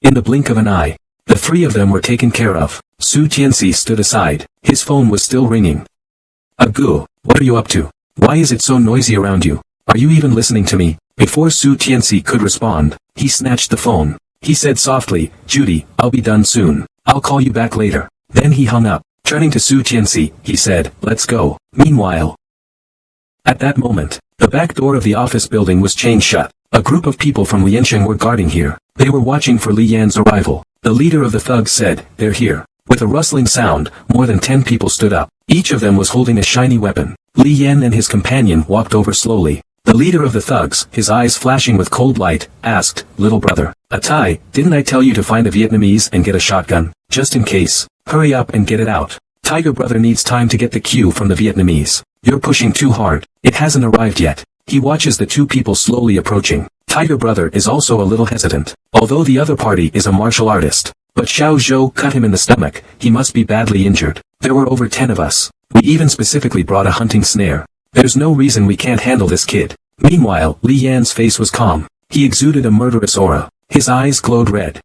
Speaker 1: In the blink of an eye, the three of them were taken care of. Su Tianxi stood aside. His phone was still ringing. Agu, what are you up to? Why is it so noisy around you? Are you even listening to me? Before Su Tianxi could respond, he snatched the phone. He said softly, Judy, I'll be done soon. I'll call you back later. Then he hung up. Turning to Su Tianxi, he said, let's go. Meanwhile, at that moment, the back door of the office building was chained shut. A group of people from Liansheng were guarding here. They were watching for Li Yan's arrival. The leader of the thugs said, they're here. With a rustling sound, more than 10 people stood up. Each of them was holding a shiny weapon. Li Yan and his companion walked over slowly. The leader of the thugs, his eyes flashing with cold light, asked, little brother, Atai, didn't I tell you to find a Vietnamese and get a shotgun? Just in case. Hurry up and get it out. Tiger brother needs time to get the cue from the Vietnamese. You're pushing too hard. It hasn't arrived yet. He watches the two people slowly approaching. Tiger brother is also a little hesitant. Although the other party is a martial artist. But Xiao Zhou cut him in the stomach. He must be badly injured. There were over 10 of us. We even specifically brought a hunting snare. There's no reason we can't handle this kid. Meanwhile, Li Yan's face was calm. He exuded a murderous aura. His eyes glowed red.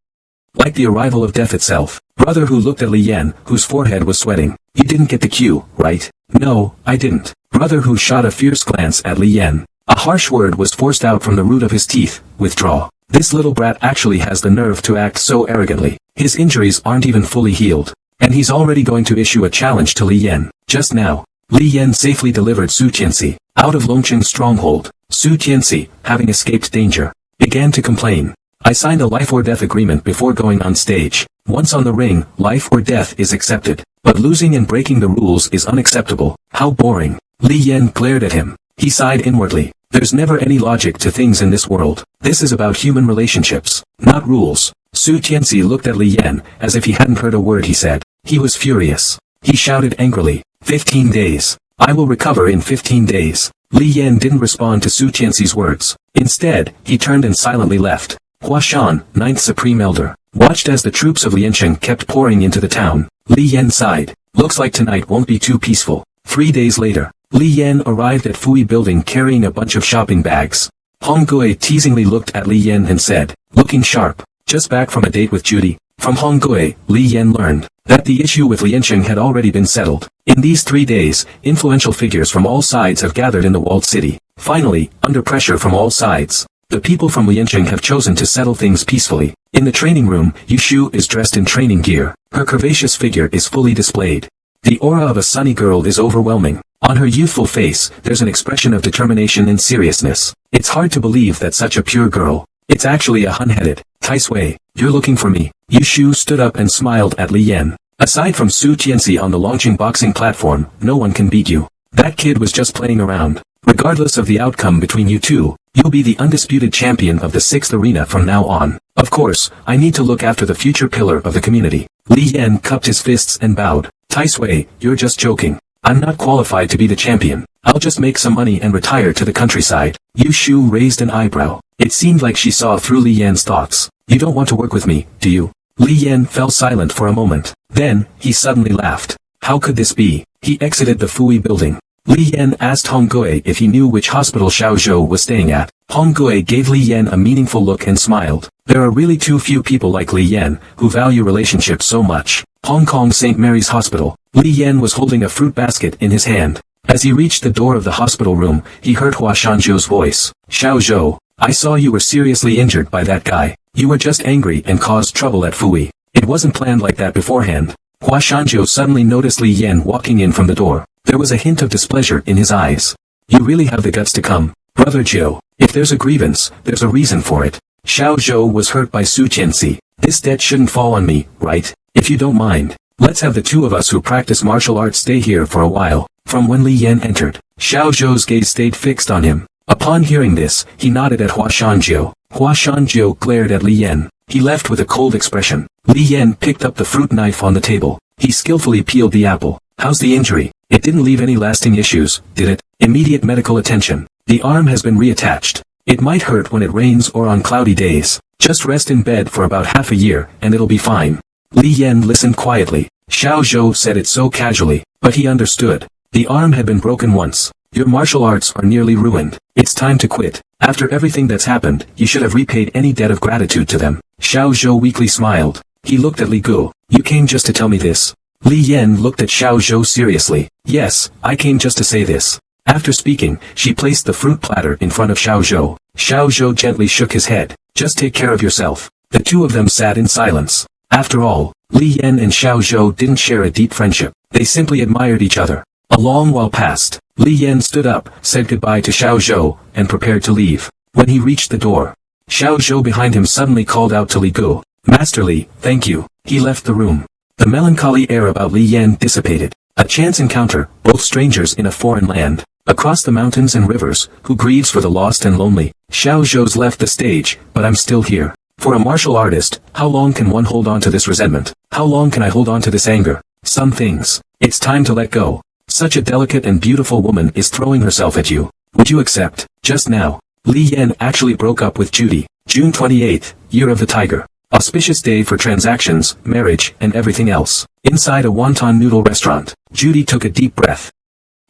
Speaker 1: Like the arrival of death itself. Brother who looked at Li Yan, whose forehead was sweating. You didn't get the cue, right? No, I didn't. Brother who shot a fierce glance at Li Yan. A harsh word was forced out from the root of his teeth. Withdraw. This little brat actually has the nerve to act so arrogantly. His injuries aren't even fully healed. And he's already going to issue a challenge to Li Yan. Just now, Li Yan safely delivered Su Tianxi out of Longcheng's stronghold. Su Tianxi, having escaped danger, began to complain. I signed a life or death agreement before going on stage. Once on the ring, life or death is accepted. But losing and breaking the rules is unacceptable. How boring. Li Yan glared at him. He sighed inwardly. There's never any logic to things in this world. This is about human relationships, not rules. Su Tianxi looked at Li Yan, as if he hadn't heard a word he said. He was furious. He shouted angrily, 15 days. I will recover in 15 days. Li Yan didn't respond to Su Tianxi's words. Instead, he turned and silently left. Hua Shan, 9th Supreme Elder, watched as the troops of Liansheng kept pouring into the town. Li Yan sighed. Looks like tonight won't be too peaceful. 3 days later, Li Yan arrived at Fui Building carrying a bunch of shopping bags. Hong Gui teasingly looked at Li Yan and said, looking sharp, just back from a date with Judy. From Hong Gui, Li Yan learned that the issue with Liansheng had already been settled. In these 3 days, influential figures from all sides have gathered in the walled city. Finally, under pressure from all sides, the people from Liansheng have chosen to settle things peacefully. In the training room, Yu Shu is dressed in training gear. Her curvaceous figure is fully displayed. The aura of a sunny girl is overwhelming. On her youthful face, there's an expression of determination and seriousness. It's hard to believe that such a pure girl. It's actually a hun-headed. Tai Sui, you're looking for me. Yu Shu stood up and smiled at Li Yan. Aside from Su Tianxi on the Longqing boxing platform, no one can beat you. That kid was just playing around. Regardless of the outcome between you two, you'll be the undisputed champion of the 6th arena from now on. Of course, I need to look after the future pillar of the community. Li Yan cupped his fists and bowed. Tai Sui, you're just joking. I'm not qualified to be the champion. I'll just make some money and retire to the countryside. Yu Shu raised an eyebrow. It seemed like she saw through Li Yan's thoughts. You don't want to work with me, do you? Li Yan fell silent for a moment. Then, he suddenly laughed. How could this be? He exited the Fui building. Li Yan asked Hong Gui if he knew which hospital Xiao Zhou was staying at. Hong Gui gave Li Yan a meaningful look and smiled. There are really too few people like Li Yan, who value relationships so much. Hong Kong St. Mary's Hospital. Li Yan was holding a fruit basket in his hand. As he reached the door of the hospital room, he heard Hua Shanzhou's voice. Xiao Zhou, I saw you were seriously injured by that guy. You were just angry and caused trouble at Fui. It wasn't planned like that beforehand. Hua Shanzhou suddenly noticed Li Yan walking in from the door. There was a hint of displeasure in his eyes. You really have the guts to come. Brother Jiu, if there's a grievance, there's a reason for it. Xiao Zhou was hurt by Su Tianxi. This debt shouldn't fall on me, right? If you don't mind, let's have the two of us who practice martial arts stay here for a while. From when Li Yan entered, Xiao Zhou's gaze stayed fixed on him. Upon hearing this, he nodded at Hua Shanzhou. Hua Shanzhou glared at Li Yan. He left with a cold expression. Li Yan picked up the fruit knife on the table. He skillfully peeled the apple. How's the injury? It didn't leave any lasting issues, did it? Immediate medical attention. The arm has been reattached. It might hurt when it rains or on cloudy days. Just rest in bed for about half a year, and it'll be fine. Li Yan listened quietly. Xiao Zhou said it so casually, but he understood. The arm had been broken once. Your martial arts are nearly ruined. It's time to quit. After everything that's happened, you should have repaid any debt of gratitude to them. Xiao Zhou weakly smiled. He looked at Li Gu. You came just to tell me this. Li Yan looked at Xiao Zhou seriously. Yes, I came just to say this. After speaking, she placed the fruit platter in front of Xiao Zhou. Xiao Zhou gently shook his head. Just take care of yourself. The two of them sat in silence. After all, Li Yan and Xiao Zhou didn't share a deep friendship. They simply admired each other. A long while passed. Li Yan stood up, said goodbye to Xiao Zhou, and prepared to leave. When he reached the door, Xiao Zhou behind him suddenly called out to Li Gu. Master Li, thank you. He left the room. The melancholy air about Li Yan dissipated. A chance encounter, both strangers in a foreign land. Across the mountains and rivers, who grieves for the lost and lonely. Xiao Zhou's left the stage, but I'm still here. For a martial artist, how long can one hold on to this resentment? How long can I hold on to this anger? Some things. It's time to let go. Such a delicate and beautiful woman is throwing herself at you. Would you accept? Just now, Li Yan actually broke up with Judy. June 28th, Year of the Tiger. Auspicious day for transactions, marriage, and everything else. Inside a wonton noodle restaurant, Judy took a deep breath.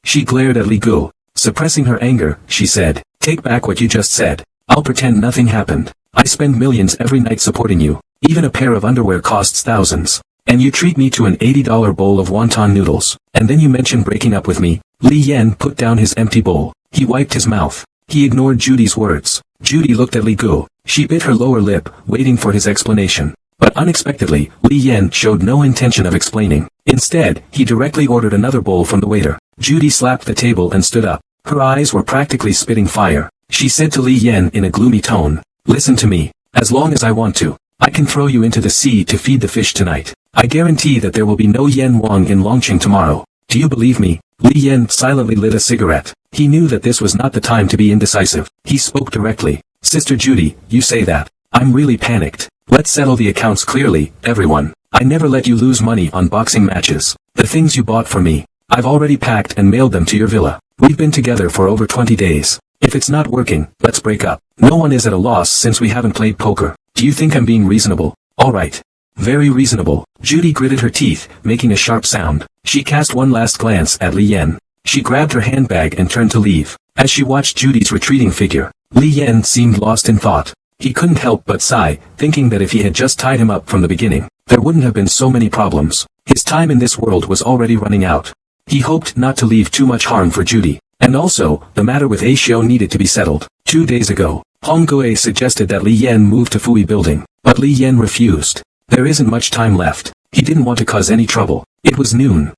Speaker 1: She glared at Li Gu. Suppressing her anger, she said, take back what you just said. I'll pretend nothing happened. I spend millions every night supporting you. Even a pair of underwear costs thousands. And you treat me to an $80 bowl of wonton noodles. And then you mention breaking up with me. Li Yan put down his empty bowl. He wiped his mouth. He ignored Judy's words. Judy looked at Li Gu. She bit her lower lip, waiting for his explanation. But unexpectedly, Li Yan showed no intention of explaining. Instead, he directly ordered another bowl from the waiter. Judy slapped the table and stood up. Her eyes were practically spitting fire. She said to Li Yan in a gloomy tone, listen to me. As long as I want to, I can throw you into the sea to feed the fish tonight. I guarantee that there will be no Yan Wang in Longqing tomorrow. Do you believe me? Li Yan silently lit a cigarette. He knew that this was not the time to be indecisive. He spoke directly. Sister Judy, you say that. I'm really panicked. Let's settle the accounts clearly, everyone. I never let you lose money on boxing matches. The things you bought for me, I've already packed and mailed them to your villa. We've been together for over 20 days. If it's not working, let's break up. No one is at a loss since we haven't played poker. Do you think I'm being reasonable? Alright. Very reasonable. Judy gritted her teeth, making a sharp sound. She cast one last glance at Li Yan. She grabbed her handbag and turned to leave. As she watched Judy's retreating figure, Li Yan seemed lost in thought. He couldn't help but sigh, thinking that if he had just tied him up from the beginning, there wouldn't have been so many problems. His time in this world was already running out. He hoped not to leave too much harm for Judy. And also, the matter with A Xiao needed to be settled. 2 days ago, Hong Gui suggested that Li Yan move to Fui Building, but Li Yan refused. There isn't much time left. He didn't want to cause any trouble. It was noon.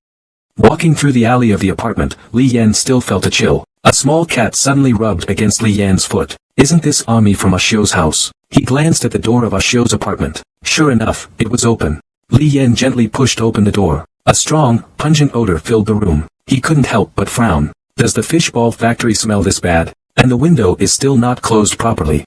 Speaker 1: Walking through the alley of the apartment, Li Yan still felt a chill. A small cat suddenly rubbed against Li Yan's foot. Isn't this Ami from Ah Xiu's house? He glanced at the door of Ah Xiu's apartment. Sure enough, it was open. Li Yan gently pushed open the door. A strong, pungent odor filled the room. He couldn't help but frown. Does the fishball factory smell this bad? And the window is still not closed properly.